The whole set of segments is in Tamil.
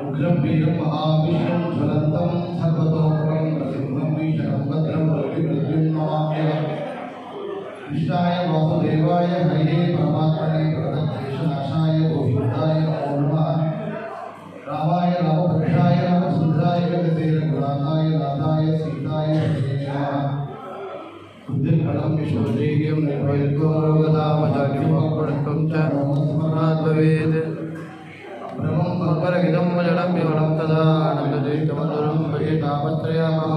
उग्रं वीरं महाविष्णुं ज्वलन्तं सर्वतोमुखं नृसिंहं भीषणं भद्रं मृत्युंजयाय कृष्णाय वासुदेवाय हरे परमात्मने प्रणतक्लेशनाशाय गोविन्दाय नमो नमः रामाय रामभद्राय रामचन्द्राय जगतेरघुनाथाय नाथाय सीताय नमः बुद्धिफलं विश्वदेह्यं निर्वैर्गौरवदामजाग्निमोक्पणत्वं च स्मरात् भवेत् ब्रह्मं परगिदं जलं विवलं तदा आनन्दद्वैतमधुरं भजेतापत्रयामः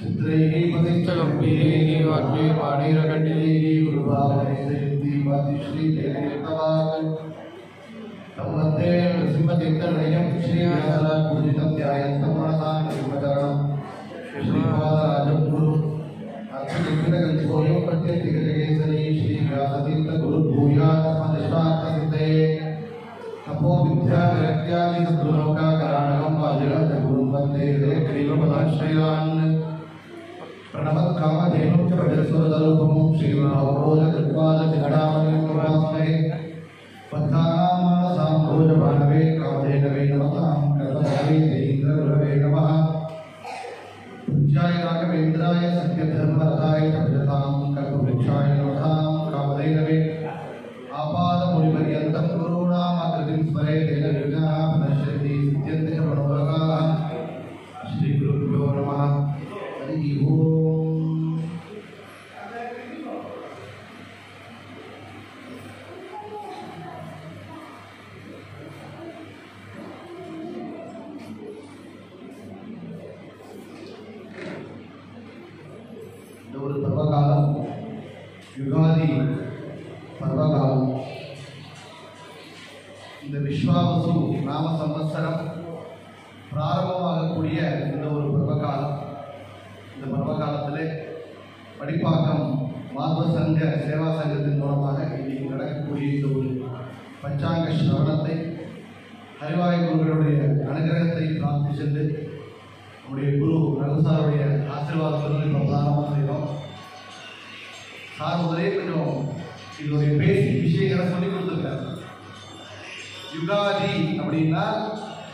चित्रैः पतिश्च गम्भीरैः वाक्यैः वाणीरकटिलैः गुरुभावैर्देवादिश्रीदेवतावाक् तं वन्दे नृसिंहतीर्थनिलयं श्रीव्यासराजपूजितं ध्यायन्तं मनसा नृसिंहचरणं श्रीपादराजगुरु अर्थविघ्नकल्पोऽयं प्रत्यतिगजकेसरी श्रीव्यासतीर्थगुरुर्भूयात्मनिष्ठार्थसिद्धये तपो विद्याविरक्त्यादि सद्गुणोकाकराणकं वाजिराजगुरुं वन्दे हयग्रीवपदाश्रयान् प्रणमत्कामधेनुं च भजस्वरतरूपं श्रीमहाभोजकृत्पादजगडामणिं नमामहे पद्मानां मानसां भोजभानवे कामधेनवे नमतां कर्मधारे देहीन्द्रगुरवे नमः पूज्याय राघवेन्द्राय सत्यधर्मरताय च भजतां कल्पवृक्षाय नमतां कामधेनवे आपादमुनिपर्यन्तं गुरूणामाकृतिं स्मरेतेन विघ्नाः नश्यन्ति सिद्ध्यन्ति च मनोरथाः श्रीगुरुभ्यो नमः हरिः ओम् இந்த ஒரு பர்வகாலம் யுகாதி பர்வகாலம் இந்த விஸ்வாவசு நாம சம்வத்சரம் பிராரம்பமாகக்கூடிய இந்த ஒரு பர்வகாலம் இந்த பர்வகாலத்திலே படிப்பாக்கம் மாதவ சங்க சேவா சங்கத்தின் மூலமாக இன்னைக்கு நடக்கக்கூடிய இந்த ஒரு பஞ்சாங்க ஸ்ரவணத்தை ஹரிவாய் குருகளுடைய அனுகிரகத்தை பிரார்த்தி சென்று நம்முடைய குரு ரகுசாருடைய ஆசீர்வாதத்தை பிரதானமாக செய்தோம். சார் முதலே கொஞ்சம் இதோடைய பேசிக் விஷயங்களை சொல்லி கொடுத்துருக்காரு. யுகாதி அப்படின்னா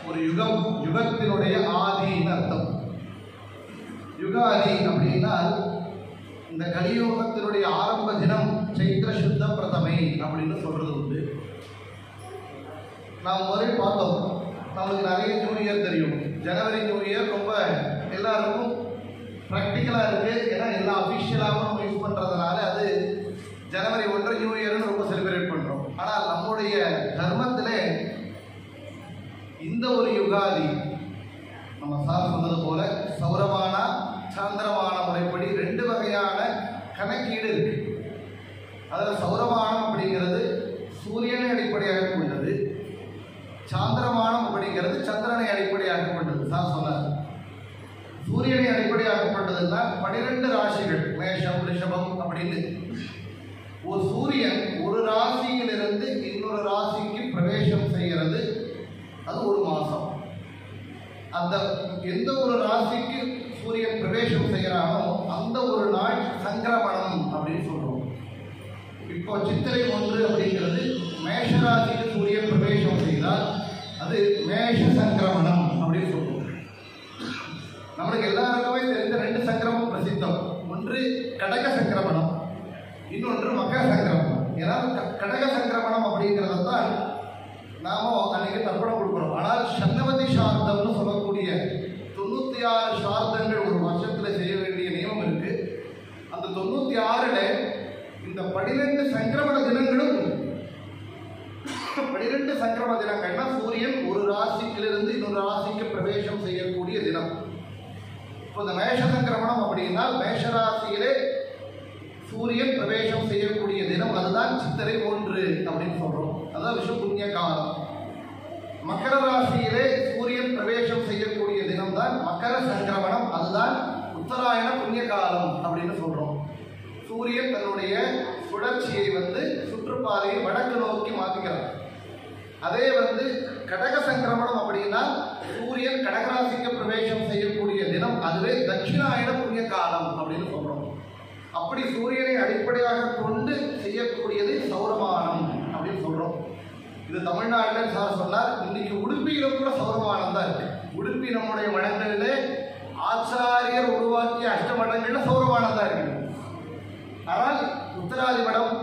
ஒரு யுகம், யுகத்தினுடைய ஆதின்னு அர்த்தம். யுகாதி அப்படின்னா இந்த கலியுகத்தினுடைய ஆரம்ப தினம் சைத்திர சுத்த பிரதமை அப்படின்னு சொல்றது உண்டு. நாம் முதலே பார்த்தோம், நம்மளுக்கு நிறைய நியூ இயர் தெரியும். ஜனவரி நியூ இயர் ரொம்ப எல்லாருக்கும் ப்ராக்டிக்கலாக இருக்குது. ஏன்னா எல்லாம் அஃபிஷியலாகவும் யூஸ் பண்ணுறதுனால அது ஜனவரி 1 நியூ இயர்னு ரொம்ப செலிப்ரேட் பண்ணுறோம். ஆனால் நம்முடைய தர்மத்தில் இந்த ஒரு யுகாதி நம்ம சார் சொன்னது போல சௌரமான சாந்திரமான முறைப்படி 2 வகையான கணக்கீடு இருக்கு. அதில் சௌரமானம் அப்படிங்கிறது சூரியனை அடிப்படையாக கொண்டது, சாந்திரமானம் அப்படிங்கிறது சந்திரனை அடிப்படையாக கொண்டது. சார் சொன்னார் சூரியனை அடிப்படையாக கொண்டதுன்னா 12 ராசிகள் மேஷம் ரிஷபம் அப்படின்னு ஒரு சூரியன் ஒரு ராசியிலிருந்து இன்னொரு ராசிக்கு பிரவேசம் செய்கிறது. அது ஒரு மாதம். அந்த எந்த ஒரு ராசிக்கு சூரியன் பிரவேசம் செய்கிறானோ அந்த ஒரு நாள் சங்கிரமணம் அப்படின்னு சொல்றோம். இப்போ சித்திரை 1 அப்படிங்கிறது மேஷ ராசிக்கு சூரியன் பிரவேசம் செய்தால் அது மேஷ சங்கிரமணம் அப்படின்னு சொல்றோம். நம்மளுக்கு எல்லாருக்குமே தெரிந்த 2 சங்கிரமம் பிரசித்தம். ஒன்று கடக சங்கிரமணம், இன்னொன்று மகர சங்கிரமணம். ஏன்னா கடக சங்கிரமணம் அப்படிங்கிறதான் நாம அன்னைக்கு தர்ப்பணம் கொடுக்குறோம். ஆனால் சன்னவதி சார்த்தம்னு சொல்லக்கூடிய 96 சார்த்தங்கள் ஒரு வருஷத்துல செய்ய வேண்டிய நியமம் இருக்கு. அந்த 96ல இந்த 12 சங்கிரமண தினங்களும் 12 சங்கிரமண தினங்கள்னா சூரியன் ஒரு ராசியிலிருந்து இன்னொரு ராசிக்கு பிரவேசம் செய்யக்கூடிய தினம். இப்போ இந்த மேஷ சங்கிரமணம் அப்படின்னா மேஷ ராசியிலே சூரியன் பிரவேசம் செய்யக்கூடிய தினம், அதுதான் சித்திரை 1 அப்படின்னு சொல்றோம். அதான் விஷு புண்ணிய காலம். மகர ராசியிலே சூரியன் பிரவேசம் செய்யக்கூடிய தினம் தான் மகர சங்கிரமணம், அதுதான் உத்தராயண புண்ணிய காலம் அப்படின்னு சொல்றோம். சூரியன் தன்னுடைய சுழற்சியை சுற்றுப்பாதையை வடக்கு நோக்கி மாற்றிக்கிறார். அதே தட்சிணாயன புண்ணிய காலம் அப்படின்னு சொல்றோம். அப்படி சூரியனை அடிப்படையாக கொண்டு செய்யக்கூடியது சௌரமானம் அப்படின்னு சொல்றோம். இது தமிழ்நாட்டில் சார் சொன்னார். இன்னைக்கு உடுப்பியிலும் கூட சௌரமானம் தான் இருக்கு. உடுப்பி நம்முடைய மடங்களிலே ஆச்சாரியர் உருவாக்கிய அஷ்டமடங்கள்ல சௌரமானம் தான் இருக்கு. ஆனால் உத்தராதி மடம்,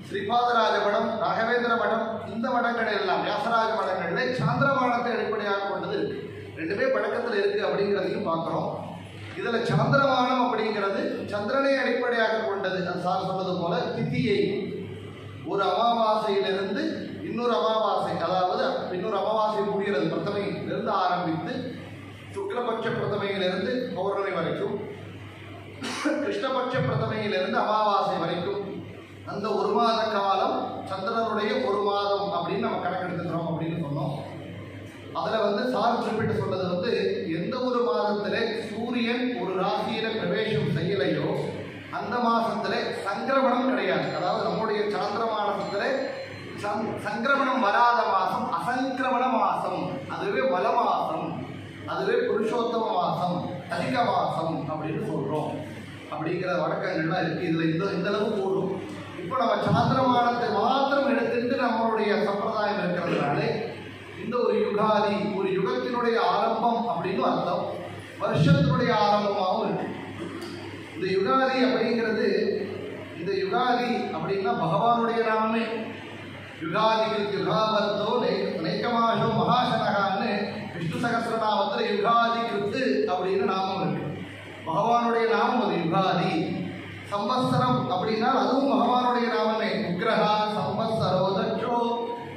ஸ்ரீபாதராஜ மடம், ராகவேந்திர மடம், இந்த மடங்கள் எல்லாம் வியாசராஜ மடங்கள்ல சாந்திரமானத்தை அடிப்படையாக கொண்டது இருக்கு. ரெண்டுமே பழக்கத்தில் இருக்கு அப்படிங்கிறதையும் பார்க்கிறோம். இதுல சாந்திரமானம் அப்படிங்கிறது சந்திரனை அடிப்படையாக கொண்டது. அது சார் சொன்னது போல திதியை ஒரு அமாவாசையிலிருந்து இன்னொரு அமாவாசை, அதாவது இன்னொரு அமாவாசை முடிகிறது பிரதமையிலிருந்து ஆரம்பித்து சுக்லபட்ச பிரதமையிலிருந்து பௌர்ணமி வரைக்கும், கிருஷ்ணபட்ச பிரதமையிலிருந்து அமாவாசை வரைக்கும் அந்த ஒரு மாத காலம் சந்திரனுடைய ஒரு மாதம் அப்படின்னு நம்ம கணக்கெடுத்துக்கிறோம் அப்படின்னு சொன்னோம். அதுல சார் குறிப்பிட்டு சொன்னது எந்த ஒரு மாதத்துல சூரியன் ஒரு ராசியில பிரவேசம் செய்யலையோ அந்த மாசத்துல சங்கிரமணம் கிடையாது. அதாவது நம்முடைய சாந்திரமானத்துல சங்கிரமணம் வராத மாசம் அசங்கிரமண மாசம், அதுவே வல மாசம், அதுவே புருஷோத்தம மாசம், அதிக மாசம் அப்படின்னு சொல்றோம். அப்படிங்கிற வழக்கங்கள்லாம் இருக்கு. இதுல இந்த அளவு போடும். இப்போ நம்ம சாந்திரமானத்தை மாத்திரம் எடுத்துட்டு நம்மளுடைய சம்பிரதாயம் இருக்கிறதுனால இந்த ஒரு யுகாதி, ஒரு யுகத்தினுடைய ஆரம்பம் அப்படின்னு அர்த்தம், வருஷத்தினுடைய ஆரம்பமாகவும் இருக்கு. இந்த யுகாதி அப்படிங்கிறது, இந்த யுகாதி அப்படின்னா பகவானுடைய நாமமே. யுகாதிக்கு யுகாவத்தோ நைக்கமாஷோ மகாசனகான்னு விஷ்ணு சகஸ்ரநாமத்தில் யுகாதி கிருத்து அப்படின்னு நாமம் இருக்கு. பகவானுடைய நாமம் அது யுகாதி. சம்பத்சரம் அப்படின்னா அதுவும் பகவானுடைய நாமமே. உக்ரஹா சம்பத்சரோ தட்சோ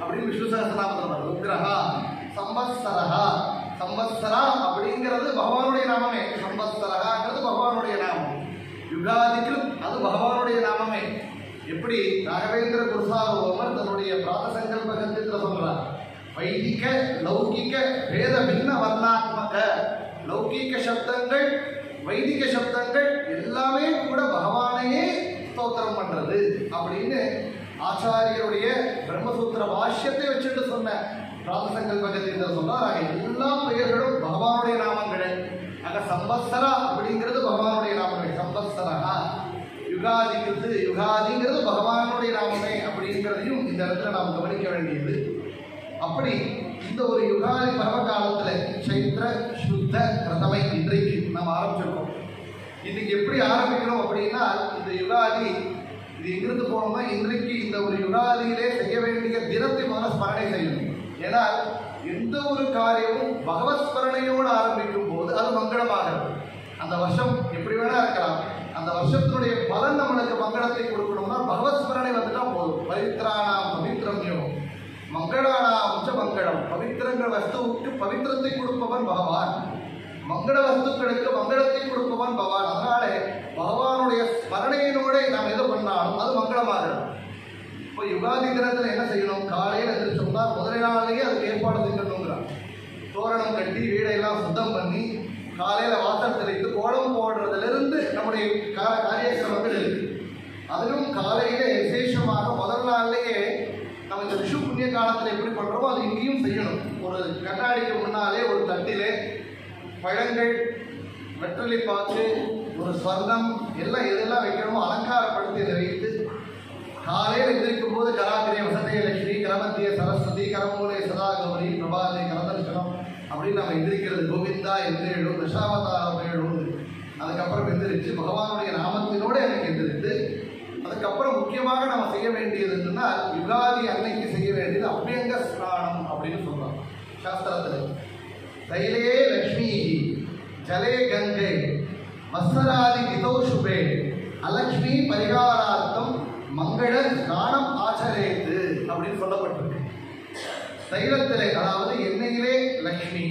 அப்படின்னு விஷ்ணு சகஸ்ரநாமத்தில் வருது. உக்ரஹா சம்பத்சரஹா, சம்பத்சரா அப்படிங்கிறது பகவானுடைய நாமமே. சம்பத்சரஹாங்கிறது பகவானுடைய நாமம். யுகாதிக்கு அது பகவானுடைய நாமமே. எப்படி ராகவேந்திர குருசார்வமர் தன்னுடைய பிராதசங்கல்ப கத்தியத்தில் சொல்றார், வைதிக லௌகிக வேத பின்ன வர்ணாத்மக, லௌகிக சப்தங்கள் வைதிக சப்தங்கள் எல்லாமே கூட பகவானையே ஸ்தோத்திரம் பண்றது அப்படின்னு ஆச்சாரியருடைய பிரம்மசூத்திர பாஷ்யத்தை வச்சுட்டு சொன்ன பிராதசங்கல்ப கத்தியத்தில் சொன்னார். எல்லா பெயர்களும் பகவானுடைய நாமங்கள். ஆக சம்பத்சரா அப்படிங்கிறது பகவானுடைய நாமங்கள். சம்பத்சரா யுகாதிங்கிறது, யுகாதிங்கிறது பகவானுடைய நாமமே அப்படிங்கிறதையும் இந்த இடத்துல நாம் கவனிக்க வேண்டியது. அப்படி இந்த ஒரு யுகாதி பருவ காலத்துல சைத்திர சுத்த பிரதமை இன்றைக்கு நாம் ஆரம்பிச்சிருக்கோம். இன்னைக்கு எப்படி ஆரம்பிக்கணும் அப்படின்னா, இந்த யுகாதி இது எங்கிருந்து போனோம்னா, இன்றைக்கு இந்த ஒரு யுகாதியிலே செய்ய வேண்டிய தினத்தை முதல்ல ஸ்மரணை செய்யணும். ஏன்னா எந்த ஒரு காரியமும் பகவத் ஸ்மரணையோடு ஆரம்பிக்கும் போது அது மங்களமாகிறது. அந்த வருஷம் எப்படி வேணா இருக்கலாம், அந்த வருஷத்தினுடைய பலன் நம்மளுக்கு மங்களத்தை கொடுக்கணும்னா பகவத் ஸ்மரணை வந்துட்டா போதும். பவித்ரானாம் பவித்ரம்யோ மங்களானாம் மங்களம். பவித்திரங்கள் வஸ்துவுக்கு பவித்திரத்தை கொடுப்பவன் பகவான், மங்கள வஸ்துக்களுக்கு மங்களத்தை கொடுப்பவன் பகவான். அதனால பகவானுடைய ஸ்மரணையினோட நாம் எது பண்ணாலும் அது மங்களமாகிறது. இப்போ யுகாதி தினத்தில் என்ன செய்யணும்? காலையில் எதிர்ச்சோம்னா முதல் நாளையே அதுக்கு ஏற்பாடு செய்யணுங்கிறான். தோரணம் கட்டி வீடையெல்லாம் சுத்தம் பண்ணி காலையில் வாசல் தெளித்து கோலம் போடுறதுலேருந்து நம்முடைய காரியக்கிரமங்கள் இருக்கு. அதிலும் காலையிலே விசேஷமாக முதல் நாள்லேயே நம்ம இந்த விஷு புண்ணிய காலத்தில் எப்படி பண்ணுறோமோ அது இங்கேயும் செய்யணும். ஒரு கண்ணாடிக்கு முன்னாலே ஒரு தட்டிலே பழங்கள், வெற்றிலை பாக்கு, ஒரு ஸ்வர்ணம் எல்லாம் எதெல்லாம் வைக்கணுமோ அலங்காரப்படுத்தி அதை வைத்து காலையில் எந்திரிக்கும் போது கராகிரிய வசதே லட்சுமி, கரமத்திய சரஸ்வதி, கரமூலை சதா கௌரி, பிரபாதே கரதர்ஷனம் அப்படின்னு நம்ம எந்திரிக்கிறது. கோவிந்தா எந்திரிடும், தசாவதாரம் எழும். அதுக்கப்புறம் எந்திரிச்சு பகவானுடைய நாமத்தினோடு எனக்கு எந்திரித்து அதுக்கப்புறம் முக்கியமாக நம்ம செய்ய வேண்டியது என்னன்னா, யுகாதி அன்னைக்கு செய்ய வேண்டியது அபியங்க ஸ்நானம் அப்படின்னு சொல்றாங்க சாஸ்திரத்தில். தைலே லக்ஷ்மி ஜலே கங்கை வஸ்திராதி கிதோ சுபே அலக்ஷ்மி பரிகாரார்த்தம் மங்கள ஸ்நானம் ஆச்சரேத்து அப்படின்னு சொல்லப்பட்டிருக்கு. தைலத்திலே அதாவது எண்ணெயிலே லக்ஷ்மி,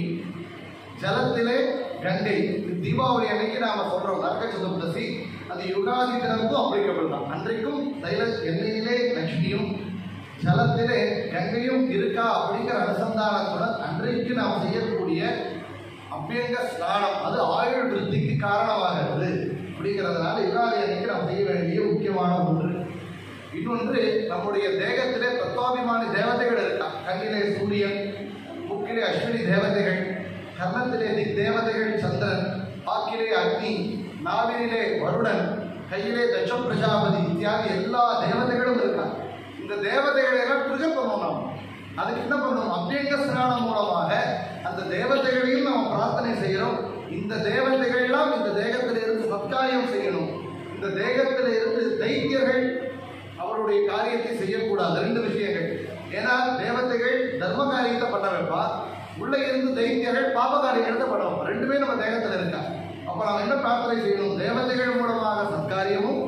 ஜலத்திலே கங்கை. தீபாவளி அன்னைக்கு நாம சொல்றோம் நரக சதுர்தசி, அது யுகாதி தினமும் அப்ளிகபிள் தான். அன்றைக்கும் எண்ணெயிலே லக்ஷ்மியும் ஜலத்திலே கங்கையும் இருக்கா அப்படிங்கிற அனுசந்தானத்துடன் அன்றைக்கு நாம் செய்யக்கூடிய அபியங்க ஸ்நானம் அது ஆயுள் விருத்திக்கு காரணமாகிறது. அப்படிங்கிறதுனால யுகாதி அன்னைக்கு நாம் செய்ய வேண்டிய முக்கியமான ஒன்று. இன்னொன்று, நம்முடைய தேகத்திலே தத்துவாபிமானி தேவதைகள் இருக்கா. கண்ணிலே சூரியன், மூக்கிலே அஸ்வினி தேவதைகள், கர்ணத்திலே திக் தேவதைகள் சந்திரன், வாக்கிலே அக்னி, நாவினிலே வருடன், கையிலே தட்ச பிரஜாபதி இத்தியாதி எல்லா தேவதைகளும் இருக்காங்க. இந்த தேவதைகளை எல்லாம் ட்ரிகர் பண்ணணும். நாம் அதுக்கு என்ன பண்ணணும்? அபியங்க ஸ்நானம் மூலமாக அந்த தேவதைகளையும் நாம் பிரார்த்தனை செய்கிறோம். இந்த தேவதைகள் எல்லாம் இந்த தேகத்திலிருந்து சத்காரியம் செய்யணும். இந்த தேகத்திலிருந்து தைத்தியர்கள் அவருடைய காரியத்தை செய்யக்கூடாது. 2 விஷயங்கள். ஏன்னா தேவதைகள் தர்ம காரியத்தை பண்ண வைப்பா, உள்ள இருந்து தைத்தியர்கள் பாப காரியத்தை பண்ண வைப்பா. 2மே நம்ம தேகத்தில் இருக்கா. அப்போ நாம் என்ன பிரார்த்தனை செய்யணும்? தேவதைகள் மூலமாக சத்காரியமும்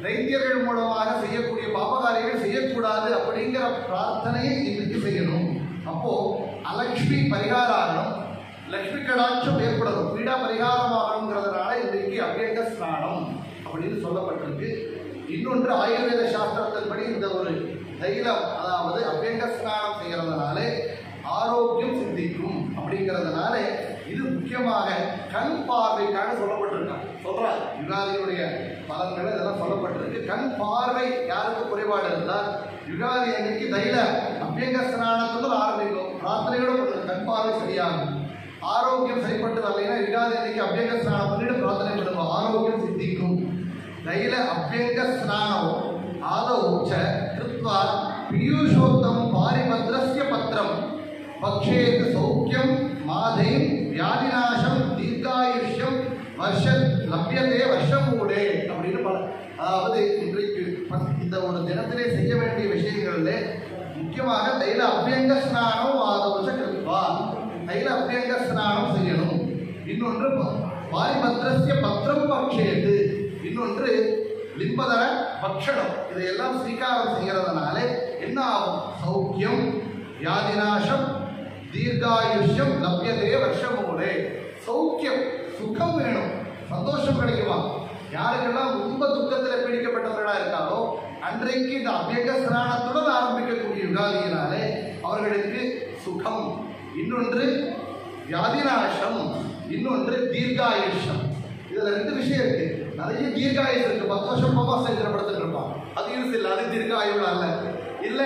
தைத்தியர்கள் மூலமாக செய்யக்கூடிய பாபகாரியங்கள் செய்யக்கூடாது அப்படிங்கிற பிரார்த்தனையை இன்னைக்கு செய்யணும். அப்போ அலக்ஷ்மி பரிகாரம், லக்ஷ்மி கடாட்சம் ஏற்படணும், பீடா பரிகாரமாகணுங்கிறதுனால இன்றைக்கு அபியங்க ஸ்நானம் அப்படின்னு சொல்லப்பட்டிருக்கு. இன்னொன்று ஆயுர்வேத சாஸ்திரத்தின்படி இந்த ஒரு தைலம், அதாவது அபியங்க ஸ்நானம் செய்யறதுனால ஆரோக்கியம் சித்திக்கும் அப்படிங்கிறதுனால இது முக்கியமாக கண் பார்வைக்காக சொல்லப்பட்டிருக்காங்க. சொல்றாங்க யுகாதியுடைய பலன்கள் இதெல்லாம் சொல்லப்பட்டிருக்கு. கண் பார்வை யாருக்கு குறைபாடு இருந்தால் யுகாதி அன்னைக்கு தைல அபியங்க ஸ்நானத்துடன் ஆரம்பிக்கும், பிரார்த்தனையோட கண் பார்வை சரியாகும். ஆரோக்கியம் சரிப்பட்டு வரலைன்னா யுகாதி அன்னைக்கு அபியங்க ஸ்நானம் பண்ணிட்டு பிரார்த்தனை பண்ணுவோம், ஆரோக்கியம் சித்திக்கும். தைல அபியங்க ஸ்நானம் ஆதௌச்ச கிருத்வா பியூஷோத்தம் பாரிபத்ரஸ்ய பத்திரம் பக்ஷேத் சௌக்கியம் மாதை வியாதிநாசம் தீர்காயுஷ்யம் வருஷ லப்யதே வருஷம் மூடே அப்படின்னு அதாவது இன்றைக்கு இந்த ஒரு தினத்திலே செய்ய வேண்டிய விஷயங்கள்ல முக்கியமாக தைல அபியங்க ஸ்நானம் ஆதௌச்ச கிருத்வா, தைல அபியங்க ஸ்நானம் செய்யணும். இன்னொன்று பாரிபத்ரஸ்ய பத்திரம் பக்ஷேத், இன்னொன்று லிம்பதர பக்ஷணம். இதையெல்லாம் ஸ்வீகாரம் செய்யறதுனால என்ன ஆகும்? சௌக்கியம், வியாதிநாசம், தீர்காயுஷ்யம் லப்யதே வருஷமூடே. சௌக்கியம், சுகம் வேணும், சந்தோஷம் கிடைக்குமா? யாருக்கெல்லாம் ரொம்ப துக்கத்தில் பீடிக்கப்பட்டவர்களாக இருக்காரோ அன்றைக்கு இந்த அபியங்க ஸ்நானத்துடன் ஆரம்பிக்கக்கூடிய யுகாதியினாலே அவர்களுக்கு சுகம். இன்னொன்று வியாதிநாசம், இன்னொன்று தீர்காயுஷ்யம். இதுல 2 விஷயம் இருக்கு. நிறைய தீர்காயுஷ் இருக்கு. 10 வருஷம் படுத்துட்டு இருப்பான், அது யூஸ் இல்லை, அது தீர்காயுள் அல்ல. இல்ல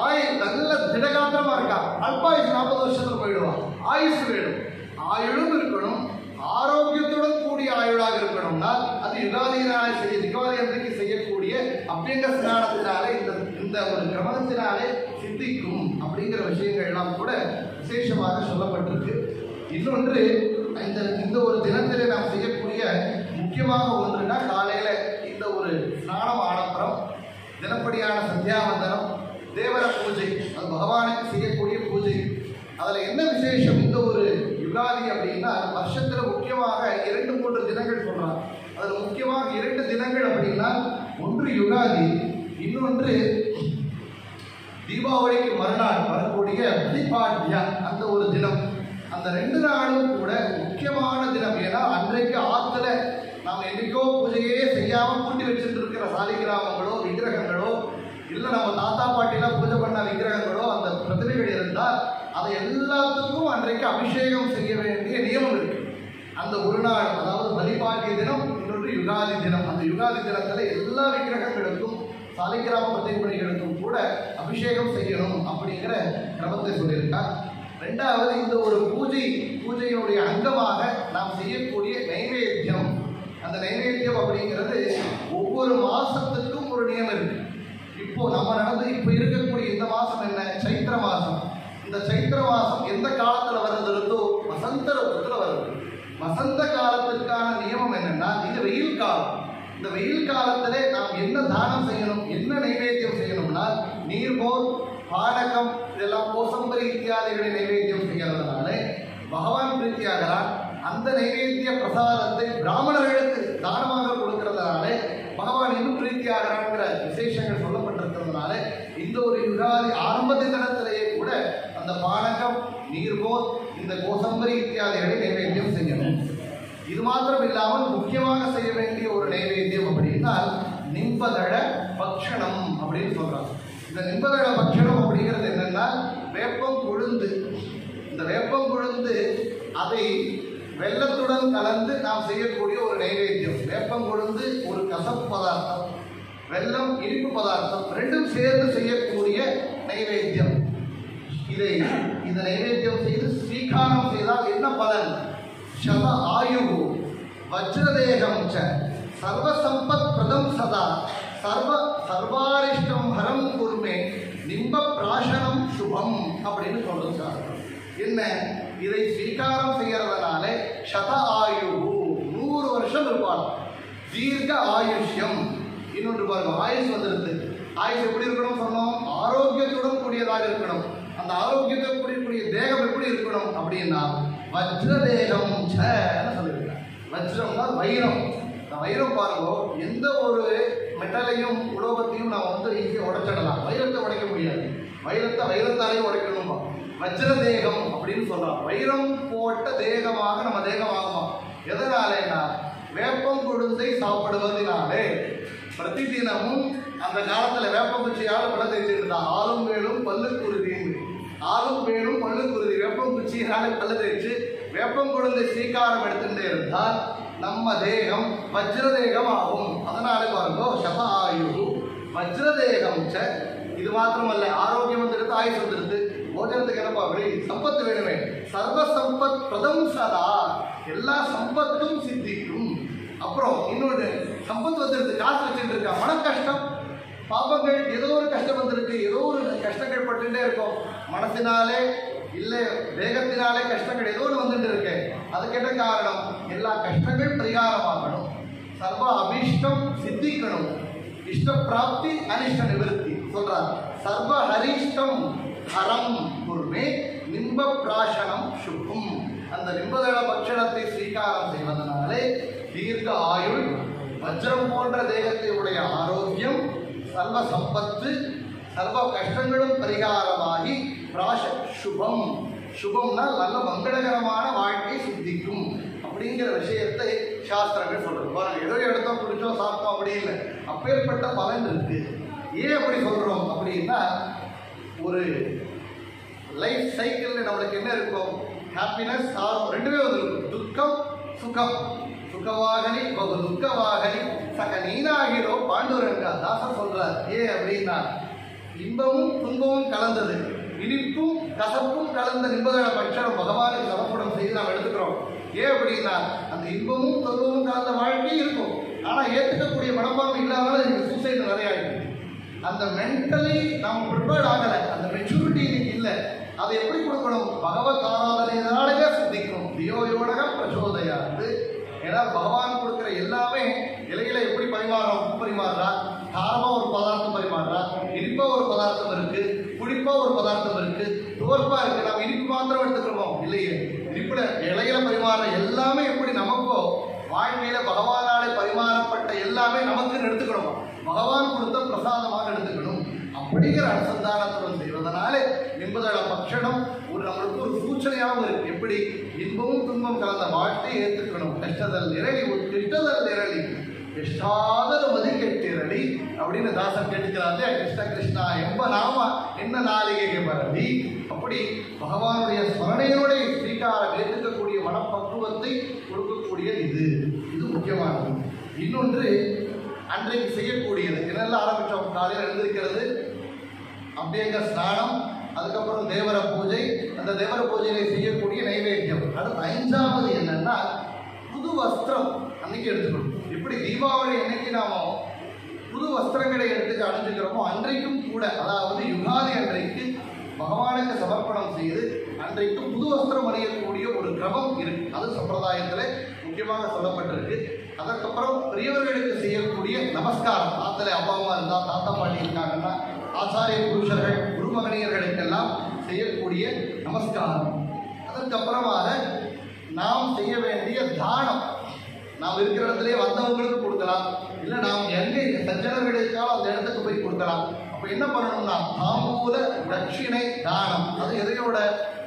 ஆயுள் நல்ல திடகாத்திரமா இருக்கா, அல்பாயுஷ் 40 வருஷத்துல போயிடுவான். ஆயுஷ் வேணும், ஆயுளும் இருக்கணும், ஆரோக்கியத்துடன் கூடிய ஆயுளாக இருக்கணும்னா அது யுகாதியினாலே யுகாதி அன்றைக்கு செய்யக்கூடிய அபியங்க ஸ்நானத்தினாலே இந்த ஒரு கிரமத்தினாலே சித்திக்கும் அப்படிங்கிற விஷயங்கள் எல்லாம் கூட விசேஷமாக சொல்லப்பட்டிருக்கு. இன்னொன்று இந்த ஒரு தினத்திலே நாம் செய்யக்கூடிய முக்கியமாக ஒன்றுனா காலையில இந்த ஒரு ஸ்நானம் ஆனப்புறம் தினப்படியான சந்தியாவந்தனம், தேவர பூஜை, அது பகவானுக்கு செய்யக்கூடிய பூஜை. அதில் என்ன விசேஷம்? இந்த ஒரு யுகாதி அப்படின்னா வருஷத்தில் முக்கியமாக 2-3 தினங்கள் சொல்றாங்க. அதில் முக்கியமாக 2 தினங்கள் அப்படின்னா ஒன்று யுகாதி, இன்னொன்று தீபாவளிக்கு மறுநாள் வரக்கூடிய பலிபாட்யா அந்த ஒரு தினம். அந்த 2 நாளும் கூட முக்கியமான தினம். ஏன்னா அன்றைக்கு ஆற்றுல நாம் என்னைக்கோ பூஜையே செய்யாமல் கூட்டி வச்சுட்டு இருக்கிற சாலிகிராமங்களோ விக்கிரகங்களோ இல்லை நம்ம தாத்தா பாட்டிலாம் பூஜை பண்ண விக்கிரகங்களோ அந்த பிரதிமைகள் இருந்தால் அதை எல்லாத்துக்கும் அன்றைக்கு அபிஷேகம் செய்ய வேண்டிய நியமம் இருக்கு. அந்த ஒரு நாள், அதாவது பலிபாட்டிய தினம், இன்னொன்று யுகாதி தினம். அந்த யுகாதி தினத்தில் எல்லா விக்கிரகங்களுக்கும் சாலிகிராம பிரதிபலிகளுக்கும் கூட அபிஷேகம் செய்யணும் அப்படிங்கிற கிரமத்தை சொல்லியிருக்கார். 2வது இந்த ஒரு பூஜையினுடைய அங்கமாக நாம் செய்யக்கூடிய நைவேத்தியம். அந்த நைவேத்தியம் அப்படிங்கிறது ஒவ்வொரு மாசத்துக்கும் ஒரு நியமம் இருக்கு. இப்போ இப்போ இருக்கக்கூடிய இந்த மாசம் என்ன? சைத்திர மாசம். இந்த சைத்திர மாசம் எந்த காலத்துல வருதோ வசந்த ருத்துல வருது. வசந்த காலத்திற்கான நியமம் என்னன்னா, இது வெயில் காலம். இந்த வெயில் காலத்திலே நாம் என்ன தானம் செய்யணும், என்ன நைவேத்தியம் செய்யணும்னா நீர்மோர், பானகம், இதெல்லாம் கோசம்பரி இத்தியாதிகளை நைவேத்தியம் செய்யறதுனால பகவான் பிரீத்தியாகிறார். அந்த நைவேத்திய பிரசாதத்தை பிராமணர்களுக்கு தானமாக கொடுக்கறதுனால பகவான் இன்னும் பிரீத்தியாகிறாங்கிற விசேஷங்கள் சொல்லப்பட்டிருக்கிறதுனால இந்த ஒரு யுகாதி ஆரம்ப தினத்திலேயே கூட அந்த பானகம், நீர்மோர், இந்த கோசம்பரி இத்தியாதிகளை நைவேத்தியம் செய்யணும். இது மாத்திரம் இல்லாமல் முக்கியமாக செய்ய வேண்டிய ஒரு நைவேத்தியம் அப்படின்னா நிம்பதழ பக்ஷணம் அப்படின்னு சொல்றாங்க. இந்த நிம்பதழ பக்ஷணம் அப்படிங்கிறது என்னன்னா வேப்பம் கொழுந்து. இந்த வேப்பம் கொழுந்து அதை வெல்லத்துடன் கலந்து நாம் செய்யக்கூடிய ஒரு நைவேத்தியம். வேப்பம் கொழுந்து ஒரு கசப்பு பதார்த்தம், வெல்லம் இனிப்பு பதார்த்தம், 2ம் சேர்ந்து செய்யக்கூடிய நைவேத்தியம். இந்த நைவேத்தியம் செய்து ஸ்வீகாரம் செய்தால் என்ன பலன்? शत आयुः वज्रदेहं च सर्वसम्पत्प्रदं सदा सर्वारिष्टं हरं कुर्मे निम्ब प्राशனம் சுபம் அப்படின்னு சொல்றது சார். என்ன இதை ஸ்வீகாரம் செய்யறதுனால சத ஆயு 100 வருஷம் இருப்பாள். தீர்க்க ஆயுஷ்யம். இன்னொன்று பாருங்க, ஆயுஷ் வந்துருது. ஆயுஷ் எப்படி இருக்கணும் சொன்னோம்? ஆரோக்கியத்துடன் கூடியதாக இருக்கணும். அந்த ஆரோக்கியத்துடன் கூடிய தேகம் எப்படி இருக்கணும் அப்படின்னா வஜ்ரதேகம் சொல்லியிருக்காங்க. வஜ்ரம்னா வைரம். வைரம் பாருங்க, எந்த ஒரு மெட்டலையும் உலோகத்தையும் நாம் வந்து ஈஸியாக உடைச்சிடலாம். வைரத்தை உடைக்க முடியாது. வைரத்தாலேயும் உடைக்கணுமா? வஜ்ரதேகம் அப்படின்னு சொல்றோம். வைரம் போட்ட தேகமாக நம்ம தேகமாகுமா? எதனாலேன்னா வேப்பம் கொழுந்தை சாப்பிடுவதனாலே. பிரதி தினமும் அந்த காலத்துல வேப்பம் குச்சியால் பல தேய்ச்சிருந்தா ஆளும் வேலும் பல்லு குருதி. ஆளும் வேலும் பல்லு குருதி. வேப்பம் குச்சியால பல்லு தேய்ச்சி வேப்பம் கொழுந்தை ஸ்வீகாரம் எடுத்துட்டே இருந்தால் நம்ம தேகம் வஜ்ரதேகம் ஆகும். அதனால பாருங்க, சத ஆயு வஜ்ரதேகம் ச. இது மாத்திரமல்ல, ஆரோக்கியம் வந்துடுது, ஆயுஷ் வந்துடுது. போஜனத்துக்கு என்னப்பா அப்படி சம்பத்து வேணுமே. சர்வ சம்பத் பிரதம் சதா, எல்லா சம்பத்தும் சித்திக்கும். அப்புறம் இன்னொன்று, சம்பத்து வந்துடுது, காசு வச்சுட்டு இருக்கா, மன கஷ்டம் பாப்பங்கள், ஏதோ ஒரு கஷ்டம் வந்திருக்கு, ஏதோ ஒரு கஷ்டங்கள் பட்டுட்டே இருக்கும். மனத்தினாலே இல்லை தேகத்தினாலே கஷ்டங்கள் ஏதோ ஒன்று வந்துட்டு இருக்கு. அதுக்கு என்ன காரணம்? எல்லா கஷ்டங்கள் பரிகாரமாகணும். சர்வ அபீஷ்டம் சித்திக்கணும். இஷ்ட பிராப்தி அனிஷ்ட நிவர்த்தி சொல்றார். சர்வ ஹரிஷ்டம் ஹரம் குர்மே நிம்ப பிராசனம் சுபம். அந்த நிம்பதள பட்சணத்தை ஸ்வீகாரம் செய்வதனாலே தீர்க்க ஆயுள், வஜ்ரம் போன்ற தேகத்தை உடைய ஆரோக்கியம், சர்வ சம்பத்து, சர்வ கஷ்டங்களும் பரிகாரமாகி பிராச சுபம். சுபம்னா நல்ல மங்களகரமான வாழ்க்கை சித்திக்கும் அப்படிங்கிற விஷயத்தை சாஸ்திரங்கள் சொல்றது. பாருங்க, ஏதோ எடுத்தோம் குடிச்சோம் சாப்பிட்டோம் அப்படி இல்லை, அப்பேற்பட்ட பலன் இருக்கு. ஏன் அப்படி சொல்றோம் அப்படின்னா, ஒரு லைஃப் சைக்கிள் நம்மளுக்கு என்ன இருக்கும்? ஹாப்பினஸ், ரெண்டுமே வந்துருக்கும். துக்கம் சுகம். சுகவாகனி பகு துக்கவாகனி சக நீனாகிரோ பாண்டுரங்கா தாசன் சொல்றார். ஏன் அப்படின்னா, இன்பமும் துன்பமும் கலந்தது, இனிப்பும் கசப்பும் கலந்த நிம்பதள பட்சணம் பகவானுக்கு சமர்ப்பணம் செய்து நாம் எடுத்துக்கிறோம். ஏன் அப்படின்னா, அந்த இன்பமும் துன்பமும் கலந்த வாழ்க்கை இருக்கும். ஆனால் ஏற்றுக்கக்கூடிய மனப்பான்மை இல்லாதனால எனக்கு சூசைடு நிறைய ஆகிடுது. அந்த மென்டலி நாம் ப்ரிப்பேர்ட் ஆகலை, அந்த மெச்சூரிட்டி இல்லை. அதை எப்படி கொடுக்கணும்? பகவத் ஆராதனையினாலே சித்திக்கும். தியோயோடக பிரச்சோதயாது. ஏன்னா பகவான் கொடுக்குற எல்லாமே இலையில எப்படி பரிமாறுறா, காரமா ஒரு பதார்த்தம் பரிமாறுறா, இனிப்பா ஒரு பதார்த்தம் இருக்கு, புளிப்பா ஒரு பதார்த்தம் இருக்கு, துவர்ப்பா இருக்கு. நம்ம இனிப்பு மாத்திரம் எடுத்துக்கிறோம் இல்லையே. இனிப்புல இலையில பரிமாறுற எல்லாமே எப்படி நமக்கோ வாழ்க்கையில பகவானாலே பரிமாறப்பட்ட எல்லாமே நமக்குன்னு எடுத்துக்கணும். பகவான் கொடுத்த பிரசாதமாக எடுத்துக்கணும். அப்படிங்கிற அனுசந்தானத்துடன் செய்வதனாலே நிம்பதள பட்சணம் ஒரு நம்மளுக்கு ஒரு சூச்சனையாகவும் இருக்கு. எப்படி இன்பமும் துன்பம் கலந்த வாழ்க்கையை ஏற்றுக்கணும். கஷ்டதல் நிரளி கிருஷ்ணதல் நிரளி கிருஷ்ணாதல் மதி கெட்டிரளி அப்படின்னு தாசன் கேட்டுக்கிறாரு. கிருஷ்ண கிருஷ்ணா எம்ப நாம என்ன நாளிகை பரவி. அப்படி பகவானுடைய ஸ்மரணையோடைய ஸ்வீகாரம் ஏற்றுக்கக்கூடிய மனப்பக்குவத்தை கொடுக்கக்கூடியது இது முக்கியமானது. இன்னொன்று, அன்றைக்கு செய்யக்கூடியது என்னெல்லாம் ஆரம்பித்தோம்? காலையில் எழுந்திருக்கிறது, அபியங்க ஸ்நானம், அதுக்கப்புறம் தேவர பூஜை, அந்த தேவர பூஜையில செய்யக்கூடிய நைவேத்தியம். அடுத்து 5வது என்னன்னா புது வஸ்திரம் அன்னைக்கு எடுத்துக்கணும். இப்படி தீபாவளி அன்னைக்கு நாம புது வஸ்திரங்களை எடுத்துக்க அணிஞ்சுக்கிறோமோ அன்றைக்கும் கூட, அதாவது யுகாதி அன்றைக்கு பகவானுக்கு சமர்ப்பணம் செய்து அன்றைக்கு புது வஸ்திரம் அணியக்கூடிய ஒரு கிரமம் இருக்கு. அது சம்பிரதாயத்தில் முக்கியமாக சொல்லப்பட்டிருக்கு. அதற்கப்புறம் பெரியவர்களுக்கு செய்யக்கூடிய நமஸ்காரம். தாத்தல அப்பா அம்மா இருந்தால், தாத்தா பாட்டி இருக்காங்கன்னா ஆச்சாரிய புருஷர்கள் குருமகனியர்களுக்கெல்லாம் செய்யக்கூடிய நமஸ்காரம். அதற்கப்புறமாக நாம் செய்ய வேண்டிய தானம். நாம் இருக்கிற இடத்துலேயே வந்தவங்களுக்கு கொடுக்கலாம், இல்லை நாம் எங்கே சஞ்சனர்களுக்காக அந்த இடத்துக்கு போய் கொடுக்கலாம். அப்போ என்ன பண்ணணும்னா தாம்பூல தட்சிணை தானம். அது எதையோட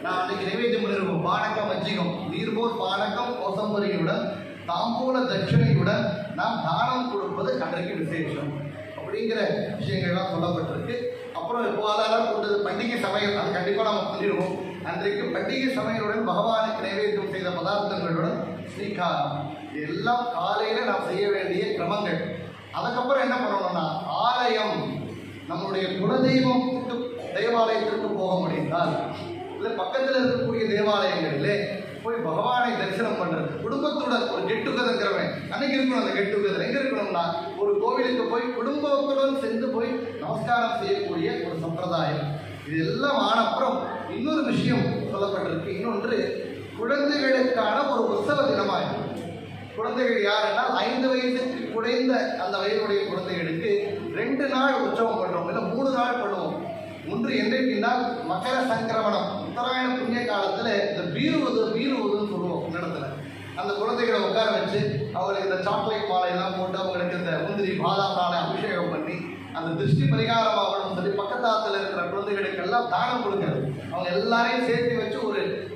நான் அன்றைக்கு நைவேத்தியம் பண்ணிருக்கோம். பானகம் வச்சிகம் நீர்போர் பானகம் கோசம்பரியுடன் தாம்பூல தட்சிணையுடன் நாம் தானம் கொடுப்பது அன்றைக்கு விசேஷம் அப்படிங்கிற விஷயங்கள்லாம் சொல்லப்பட்டிருக்கு. அப்புறம் இப்போ அதெல்லாம் கொண்டது பண்டிகை சமையல், அது கண்டிப்பாக நம்ம பண்ணிடுவோம். அன்றைக்கு பண்டிகை சமையலுடன் பகவானுக்கு நைவேத்தியம் செய்த பதார்த்தங்களுடன் ஸ்ரீகாரம். எல்லாம் காலையில் நாம் செய்ய வேண்டிய கிரமங்கள். அதுக்கப்புறம் என்ன பண்ணணும்னா ஆலயம், நம்முடைய குலதெய்வத்துக்கு தேவாலயத்திற்கு போக முடிந்தால், இல்லை பக்கத்தில் இருக்கக்கூடிய தேவாலயங்களிலே போய் பகவானை தரிசனம் பண்றது, குடும்பத்துடன் ஒரு கெட் டுகெதர்ங்கிறவன் அன்னைக்கு இருக்கணும். அந்த கெட் டுகெதர் எங்க இருக்கணும்னா ஒரு கோவிலுக்கு போய் குடும்பத்துடன் சென்று போய் நமஸ்காரம் செய்யக்கூடிய ஒரு சம்பிரதாயம். இது எல்லாம் ஆன அப்புறம் இன்னொரு விஷயம் சொல்லப்பட்டிருக்கு. இன்னொன்று, குழந்தைகளுக்கான ஒரு உற்சவ தினமாயிருக்கு. குழந்தைகள் யாருன்னா 5 வயதுக்கு குறைந்த அந்த வயதுடைய குழந்தைகளுக்கு 2 நாள் உற்சவம் பண்றோம், இல்லை 3 நாள் பண்ணுவோம். ஒன்று என்றைக்குன்னா மகர சங்கிரமணம், உத்தராயண புண்ணிய காலத்துல இந்த வீருவதுன்னு சொல்லுவோம். இடத்துல அந்த குழந்தைகளை உட்கார வச்சு அவங்களுக்கு இந்த சாக்லேட் மாலை எல்லாம் போட்டு அவங்களுக்கு இந்த முந்திரி பாதாம் நாளை அபிஷேகம் பண்ணி அந்த திருஷ்டி பரிகாரம் ஆகணும்னு சொல்லி பக்கத்தாத்துல இருக்கிற குழந்தைகளுக்கு எல்லாம் தானம் கொடுக்கிறது. அவங்க எல்லாரையும் சேர்த்து வச்சு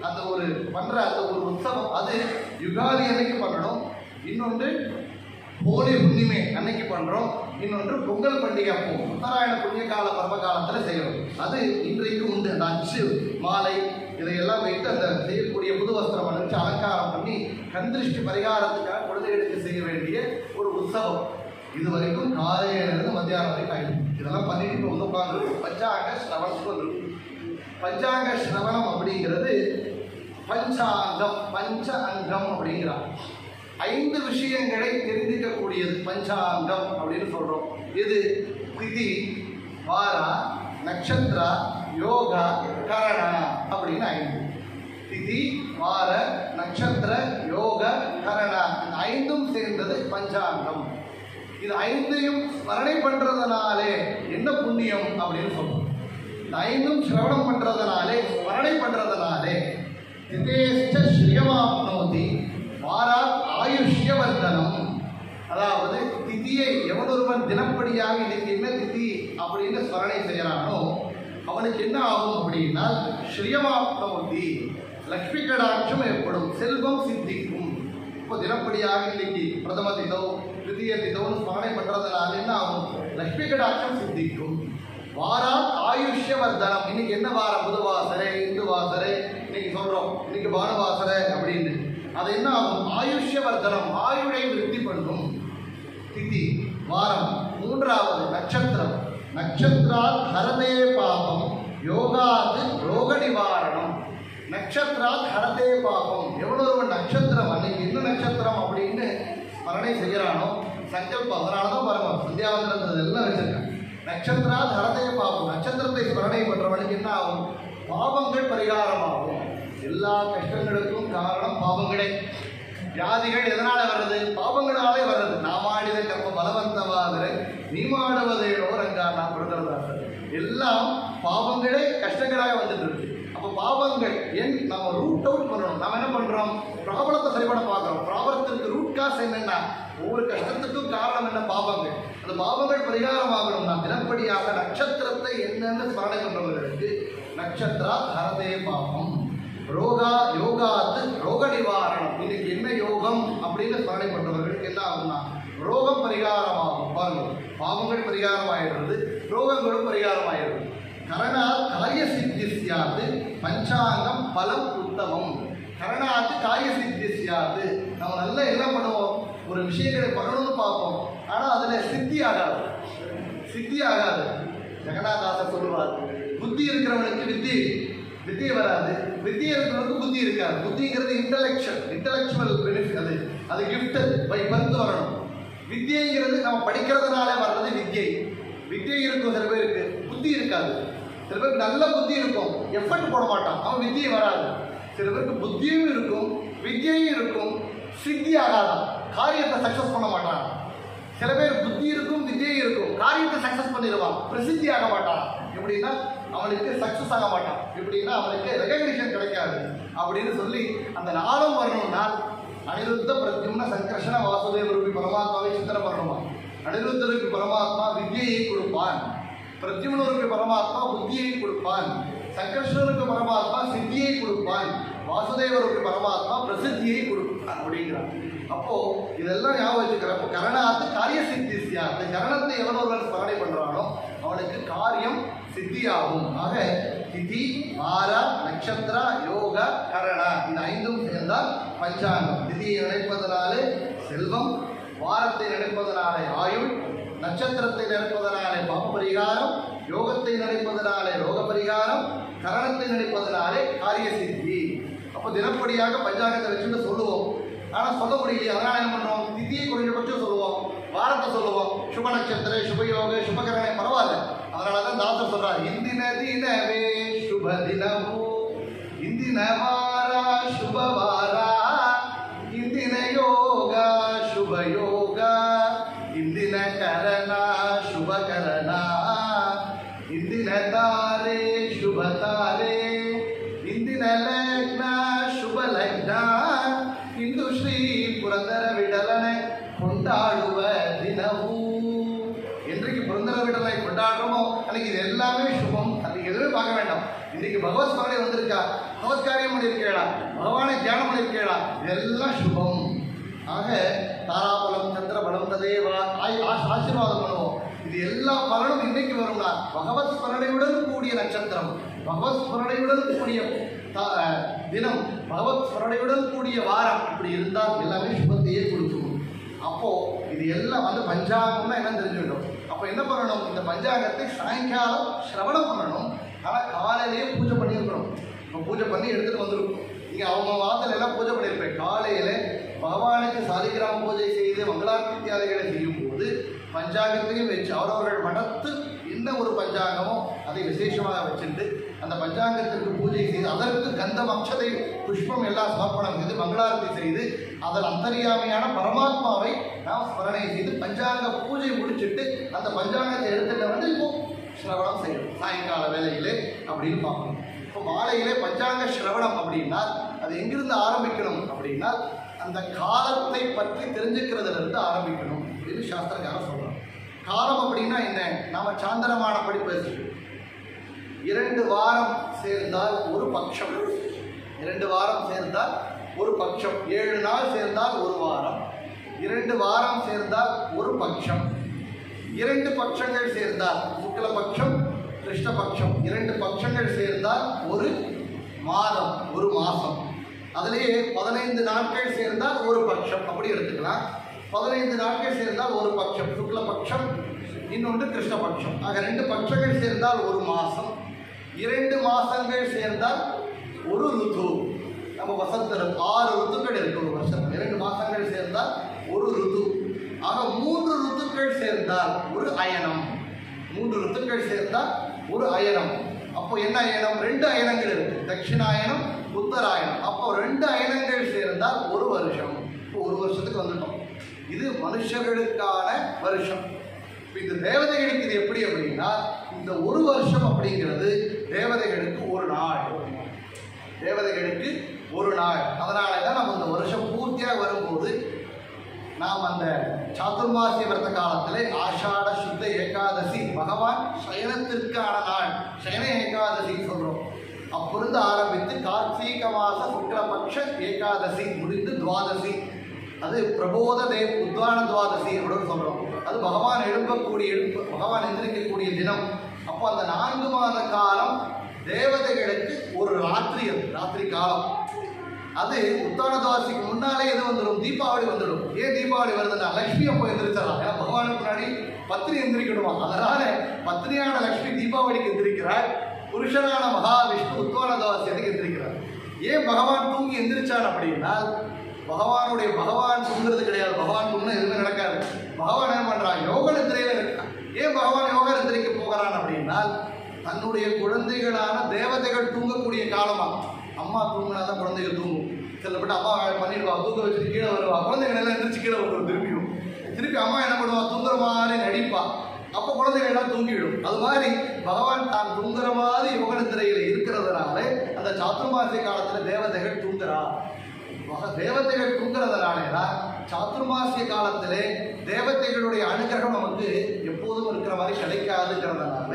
அந்த ஒரு உற்சவம். அது யுகாதி அன்னைக்கு பண்ணணும். இன்னொன்று ஹோலி புண்ணிமை அன்னைக்கு பண்றோம். இன்னொன்று பொங்கல் பண்டிகை அப்போ உத்தராயண புண்ணிய கால பருவ காலத்துல செய்யறோம். அது இன்றைக்கு உண்டு. அந்த அச்சு மாலை இதையெல்லாம் வைத்து அந்த செய்யக்கூடிய புது வஸ்திரம் அணிச்சு அலங்காரம் பண்ணி கண்திருஷ்டி பரிகாரத்துக்காக குழந்தைகளுக்கு செய்ய வேண்டிய ஒரு உற்சவம். இது வரைக்கும் காலையிலிருந்து மத்தியானம் வரைக்கும் ஆயிடும். இதெல்லாம் பண்ணிட்டு வந்து உட்கார்ந்து பஞ்சாங்க ஸ்ரவணம். பஞ்சாங்க ஸ்ரவணம் அப்படிங்கிறது பஞ்சாங்கம், பஞ்ச அங்கம் அப்படிங்கிறார். 5 விஷயங்களை தெரிந்திக்கக்கூடியது பஞ்சாங்கம் அப்படின்னு சொல்றோம். இது திதி, வாரா, நட்சத்திரா, யோகா, கரணா அப்படின்னு 5. திதி, வார, நட்சத்திர, யோக, கரணா, இந்த 5ம் சேர்ந்தது பஞ்சாங்கம். இது 5ஐயும் ஸ்மரணை பண்றதுனாலே என்ன புண்ணியம் அப்படின்னு சொல்றோம். இந்த 5ம் சிரவணம் பண்றதுனாலே, ஸ்மரணை பண்றதுனாலே திதேஷ்ட ஸ்ரீயமாப்னோதி வாராத் ஆயுஷ்யவர்தனம். அதாவது திதியை எவனொருவன் தினப்படியாக இன்னைக்கு என்ன திதி அப்படின்னு ஸ்மரணை செய்யறானோ அவனுக்கு என்ன ஆகும் அப்படின்னா ஸ்ரீயமாப்னோதி, லக்ஷ்மி கடாட்சம் ஏற்படும், செல்வம் சித்திக்கும். இப்போ தினப்படியாக இன்னைக்கு பிரதம திதோ திதிய திதோன்னு ஸ்மரணை பண்றதுனால என்ன ஆகும்? லக்ஷ்மி கடாட்சம் சித்திக்கும். வாரா ஆயுஷ்யவர்தனம். இன்னைக்கு என்ன வாரம்? புதுவாசரை, இந்து வாசரை இன்னைக்கு சொல்றோம். இன்னைக்கு பானுவாசரை அப்படின்னு. அது என்ன ஆகும்? ஆயுஷ்யவர்தனம், ஆயுளை விருத்தி பண்ணும். திதி வாரம். 3வது நட்சத்திரம். நட்சத்திராத் ஹரதே பாபம் யோகாது ரோக நிவாரணம். நட்சத்திராத் ஹரதே பாபம். எவ்வளவு நட்சத்திரம் அன்னைக்கு என்ன நட்சத்திரம் அப்படின்னு ஸ்மரணை செய்யறானோ சங்கல்பம். அதனாலதான் பாருங்க சந்தியாவந்தனத்தில் எல்லாம் வச்சிருக்காங்க. நட்சத்திராத் ஹரதே பாபம். நட்சத்திரத்தை ஸ்மரணை பண்றவனுக்கு என்ன ஆகும்? பாவங்கள் பரிகாரமாகும். எல்லா கஷ்டங்களுக்கும் காரணம் பாவங்களே. வியாதிகள் எதனால வர்றது? பாவங்களாலே வர்றது. நாமாடித கர்ம பலவந்தவாதரை நீ மாடுவதேனோ ரங்கா நான் கொடுக்கிறதாசர். எல்லாம் பாவங்களே கஷ்டங்களாக வந்துட்டு இருக்கு. அப்போ பாவங்கள் நம்ம ரூட் அவுட் பண்ணணும். நம்ம என்ன பண்றோம்? ப்ராப்ளத்தை சரிபட பார்க்கிறோம். ப்ராப்ளத்திற்கு ரூட் காஸ் என்னன்னா ஒவ்வொரு கஷ்டத்துக்கும் காரணம் என்ன? பாவங்கள். அந்த பாவங்கள் பரிகாரம் ஆகணும். நான் தினப்படியாக நட்சத்திரத்தை என்னென்னு ஸ்மரணை பண்றவர்களுக்கு நட்சத்திரா ஹரதே பாவம். யோகாத்து ரோக நிவாரணம். இன்னைக்கு என்ன யோகம் அப்படின்னு ஸ்மரணை பண்றவர்களுக்கு என்ன ஆகும்னா ரோகம் பரிகாரம் ஆகும். பாருங்க, பாவங்கள் பரிகாரம் ஆயிடுறது, ரோகங்களும் பரிகாரம் ஆயிடுறது. கரணாத் காரிய சித்தி சியாது பஞ்சாங்கம் பலம் உத்தமம். கரணாத்து காரிய சித்தி சியாது. நம்ம நல்லா என்ன பண்ணுவோம்? ஒரு விஷயங்களை பண்ணணும்னு பார்ப்போம், ஆனா அதுல சித்தி ஆகாது. ஜெகநாதாசர் சொல்லுவார், புத்தி இருக்கிறவனுக்கு வித்தியை வராது, வித்தியை இருக்கிறவனுக்கு புத்தி இருக்காது. புத்திங்கிறது இன்டலெக்சுவல் பெனிஃபிட். அது கிஃப்டட் பை பர்த் வரணும். வித்தியைங்கிறது நம்ம படிக்கிறதுனால வர்றது வித்தியை இருக்கும். சில பேருக்கு புத்தி இருக்காது. சில பேருக்கு நல்ல புத்தி இருக்கும், எஃபர்ட் போட மாட்டான், அவன் வித்தியை வராது. சில பேருக்கு புத்தியும் இருக்கும், வித்தியையும் இருக்கும், சித்தி ஆகாதான், காரியத்தை சக்சஸ் பண்ண மாட்டான். சில பேர் புத்தி இருக்கும், வித்தியை இருக்கும், காரியத்தை சக்சஸ் பண்ணிடுவான், பிரசித்தி ஆக மாட்டான். எப்படின்னா அவனுக்கு சக்சஸ் ஆக மாட்டான். எப்படின்னா அவனுக்கு ரெகக்னிஷன் கிடைக்காது அப்படின்னு சொல்லி அந்த நாளும் வரணும்னா அனிருத்த பிரத்யும்ன சங்கர்ஷண வாசுதேவ ரூபி பரமாத்மாவை சிந்தனை பண்ணணுமா? அனிருத்தருக்கு பரமாத்மா வித்தியை கொடுப்பான், பிரத்யும்னருக்கு பரமாத்மா புத்தியை கொடுப்பான், சங்கர்ஷணருக்கு பரமாத்மா சித்தியை கொடுப்பான், வாசுதேவருக்கு பரமாத்மா பிரசித்தியை கொடுப்பான் அப்படிங்கிறான். அப்போ இதெல்லாம் ஞாபகம் வச்சுக்கிறப்போ கரணாத்து காரிய சித்தி சியாது. கரணத்தை எவனொருவன் ஸ்மரணை பண்றானோ அவனுக்கு காரியம் சித்தியாகும். ஆக திதி, வார, நட்சத்திரா, யோக, கரணா இந்த 5ம் சேர்ந்தால் பஞ்சாங்கம். திதியை நினைப்பதனாலே செல்வம், வாரத்தை நினைப்பதனாலே ஆயுள், நட்சத்திரத்தை நினைப்பதனாலே பாப பரிகாரம், யோகத்தை நினைப்பதனாலே ரோக பரிகாரம், கரணத்தை நினைப்பதனாலே காரிய சித்தி. அப்போ தினப்படியாக பஞ்சாங்கத்தை வச்சுட்டு சொல்லுவோம். ஆனால் சொல்ல முடியலையே, அதனால் என்ன பண்ணுறோம், திதியை குறைஞ்சபட்சம் சொல்லுவோம், வாரத்தை சொல்லுவோம். சுப நட்சத்திர, சுபயோக, சுபகரணை பரவாயில்ல. அதனால தான் தாசர் சொல்றார், இந்தின தினவே சுப தினமோ, இந்தின வாரா சுபவாரா, ಇಂದಿನ ಯೋಗ ಶುಭ ಯೋಗ, ಇಂದಿನ ಕರಣ ಶುಭ ಕರಣ, ಇಂದಿನ ತಾರೆ ಶುಭ ತಾರೆ, ಇಂದಿನ ಲಗ್ನ ಶುಭ ಲಗ್ನ, ಇಂದು ಶ್ರೀ ಪುರಂದರ ವಿಠಲனை கொண்டாடுவ தினமூ. என்றைக்கு புரந்தர விடலை கொண்டாடுறோமோ அன்னைக்கு இது எல்லாமே சுபம். அதுக்கு எதுவுமே பார்க்க வேண்டாம். இன்னைக்கு பகவத் ஸ்மரணை வந்திருக்கா, நமஸ்காரியம் பண்ணியிருக்கேடா, பகவானை தியானம் பண்ணியிருக்கேடா, இதெல்லாம் சுபம். ஆக தாராபலம் சந்திரபலம் ததேவா ஆசீர்வாதம் பண்ணுவோம். இது எல்லா பலனும் இன்னைக்கு வரும்னா பகவத் ஸ்மரணையுடன் கூடிய நட்சத்திரம், பகவத் ஸ்மரணையுடன் கூடிய தினம், பகவத் ஸ்மரணையுடன் கூடிய வாரம், இப்படி இருந்தால் எல்லாமே சுபத்தையே கொடுக்கும். அப்போ இது எல்லாம் வந்து பஞ்சாங்கம்னா என்ன தெரிஞ்சுக்கிட்டோம். அப்போ என்ன பண்ணணும், இந்த பஞ்சாங்கத்தை சாயங்காலம் சிரவணம் பண்ணணும். ஆனால் காலையிலேயே பூஜை பண்ணியிருக்கணும். இப்போ பூஜை பண்ணி எடுத்துகிட்டு வந்துருக்கோம். இங்கே அவங்க வாசல் எல்லாம் பூஜை பண்ணியிருப்பேன். காலையில் பகவானுக்கு சாலிகிராம பூஜை செய்து மங்களார்த்தி இத்தியாதிகளை செய்யும்போது பஞ்சாங்கத்தையும் வச்சு அவரவர்கள் மனத்து என்ன ஒரு பஞ்சாங்கமோ அதை விசேஷமாக வச்சுட்டு அந்த பஞ்சாங்கத்திற்கு பூஜை செய்து அதற்கு கந்தம் அக்ஷதை புஷ்பம் எல்லாம் சமர்ப்பணம் செய்து மங்களாரத்தி செய்து அதன் அந்தரியாமையான பரமாத்மாவை நாம் ஸ்மரணை செய்து பஞ்சாங்க பூஜை முடிச்சுட்டு அந்த பஞ்சாங்கத்தை எடுத்துட்டு வந்து இப்போ சிரவணம் செய்யணும் சாயங்கால வேலையிலே அப்படின்னு பார்க்கணும். இப்போ மாலையிலே பஞ்சாங்க சிரவணம் அப்படின்னா அது எங்கிருந்து ஆரம்பிக்கணும் அப்படின்னா அந்த காலத்தை பற்றி தெரிஞ்சுக்கிறதுலேருந்து ஆரம்பிக்கணும் அப்படின்னு சாஸ்திரக்காரர் சொல்கிறோம். காலம் அப்படின்னா என்ன, நாம் சாந்திரமானபடி பேசுகிறோம். 2 வாரம் சேர்ந்தால் ஒரு பட்சம், 2 வாரம் சேர்ந்தால் ஒரு பட்சம், 7 நாள் சேர்ந்தால் ஒரு வாரம், 2 வாரம் சேர்ந்தால் ஒரு பட்சம், 2 பட்சங்கள் சேர்ந்தால் சுக்லபட்சம் கிருஷ்ணபட்சம் 2 பட்சங்கள் சேர்ந்தால் ஒரு மாதம், ஒரு மாதம். அதிலேயே 15 நாட்கள் சேர்ந்தால் ஒரு பட்சம், அப்படி எடுத்துக்கலாம். 15 நாட்கள் சேர்ந்தால் ஒரு பட்சம் சுக்லபட்சம், இன்னொன்று கிருஷ்ணபட்சம். ஆக 2 பட்சங்கள் சேர்ந்தால் ஒரு மாதம், 2 மாதங்கள் சேர்ந்தால் ஒரு ருத்து. நம்ம வசந்தம் 6 ருத்துக்கள் இருக்கு ஒரு வருஷம். 2 மாதங்கள் சேர்ந்தால் ஒரு ருத்து. ஆக 3 ருத்துக்கள் சேர்ந்தால் ஒரு அயனம், 3 ருத்துக்கள் சேர்ந்தால் ஒரு அயனம். அப்போ என்ன அயனம், 2 அயனங்கள் இருக்கு, தட்சிணாயனம் உத்தராயணம். அப்போ 2 அயனங்கள் சேர்ந்தால் ஒரு வருஷம். இப்போ ஒரு வருஷத்துக்கு வந்துட்டோம். இது மனுஷர்களுக்கான வருஷம். இப்போ இந்த தேவதைகளுக்கு இது எப்படி அப்படின்னா இந்த ஒரு வருஷம் அப்படிங்கிறது தேவதைகளுக்கு ஒரு நாள், தேவதைகளுக்கு ஒரு நாள். அதனால தான் நம்ம இந்த வருஷம் பூர்த்தியாக வரும்போது நாம் அந்த சாதுர்மாசிய விரத காலத்தில் ஆஷாட சுத்த ஏகாதசி பகவான் சயனத்திற்கான நாள், சயன ஏகாதசின்னு சொல்கிறோம். அப்பிருந்து ஆரம்பித்து கார்த்திகை மாத சுக்லபக்ஷ ஏகாதசி முடிந்து துவாதசி, அது பிரபோத தேவ் உத்வான துவாதசி அப்படின்னு சொல்கிறோம். அது பகவான் பகவான் எந்திரிக்கக்கூடிய தினம். அப்போ அந்த 4 மாத காலம் தேவதைகளுக்கு ஒரு ராத்திரி, அது ராத்திரி காலம். அது உத்தான துவாதசிக்கு முன்னாலே எது வந்துடும், தீபாவளி வந்துடும். ஏன் தீபாவளி வருதுன்னா லக்ஷ்மி அப்போ எந்திரிச்சிடலாம். ஏன்னா பகவானுக்கு முன்னாடி பத்னி எந்திரிக்கணுமா, அதனால பத்னியான லக்ஷ்மி தீபாவளிக்கு எந்திரிக்கிறார். புருஷனான மகாவிஷ்ணு உத்வான துவாதசி எந்திரிக்கிறார். ஏன் பகவான் தூங்கி எந்திரிச்சான் அப்படின்னா பகவான் தூங்குறது கிடையாது, பகவான் தூங்கினா எதுவுமே நடக்காது. பகவான் என்ன பண்றான், யோக நித்திரையில இருக்கான். ஏன் பகவான் யோக நித்திரைக்கு போகிறான் அப்படின்னா தன்னுடைய குழந்தைகளான தேவதைகள் தூங்கக்கூடிய காலமா. அம்மா தூங்கினாதான் குழந்தைகள் தூங்கும். சிலப்பட்டு அம்மா பண்ணிடுவா, தூங்க வச்சுட்டு கீழே வருவா, குழந்தைகள் எல்லாம் எந்திரிச்சு கீழே வருவோம். திருப்பி அம்மா என்ன பண்ணுவா, தூங்குற மாதிரி நடிப்பா. அப்போ குழந்தைகள் எல்லாம் தூங்கிவிடும். அது மாதிரி பகவான் தான் தூங்குற மாதிரி யோக நித்திரையில இருக்கிறதுனால அந்த சாதுர்மாசிய காலத்துல தேவதைகள் தூங்குறா. தேவதைகள் தூங்குறதுனாலதான் சாதுர்மாசிய காலத்திலே தேவதைகளுடைய அனுகிரகம் நமக்கு எப்போதும் இருக்கிற மாதிரி கிடைக்காதுங்கிறதுனால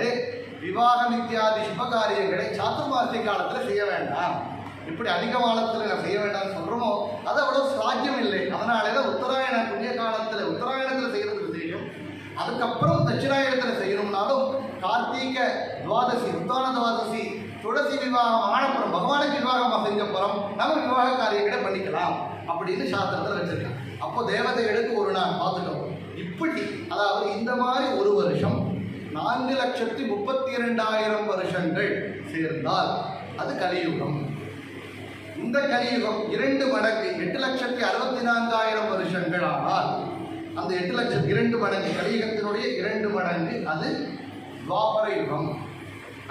விவாகம் இத்தியாதி சுப காரியங்களை சாதுர்மாசிய காலத்தில் செய்ய வேண்டாம். இப்படி அதிக காலத்தில் நான் செய்ய வேண்டாம்னு சொல்கிறோமோ அது அவ்வளோ சாத்தியம் இல்லை. அதனால தான் உத்தராயண புண்ணிய காலத்தில் உத்தராயணத்தில் செய்கிறது செய்யும். அதுக்கப்புறம் தட்சிணாயணத்தில் செய்யணும்னாலும் கார்த்திகை துவாதசி உத்தான துவாதசி துளசி விவாகம் ஆனப்புறம் பகவானுக்கு விவாகமாக செஞ்சப்புறம் நம்ம விவாக காரியங்களை பண்ணிக்கலாம் அப்படின்னு சாஸ்திரத்தில் வச்சிருக்காங்க. அப்போ தேவதைகளுக்கு ஒரு நாள் பார்த்துட்டோம். இப்படி அதாவது இந்த மாதிரி ஒரு வருஷம் 4,32,000 வருஷங்கள் சேர்ந்தால் அது கலியுகம். இந்த கலியுகம் 2 மடங்கு 8,64,000 வருஷங்கள் ஆனால் அந்த 8 லட்சம் 2 மடங்கு கலியுகத்தினுடைய 2 மடங்கு அது துவாபர யுகம்.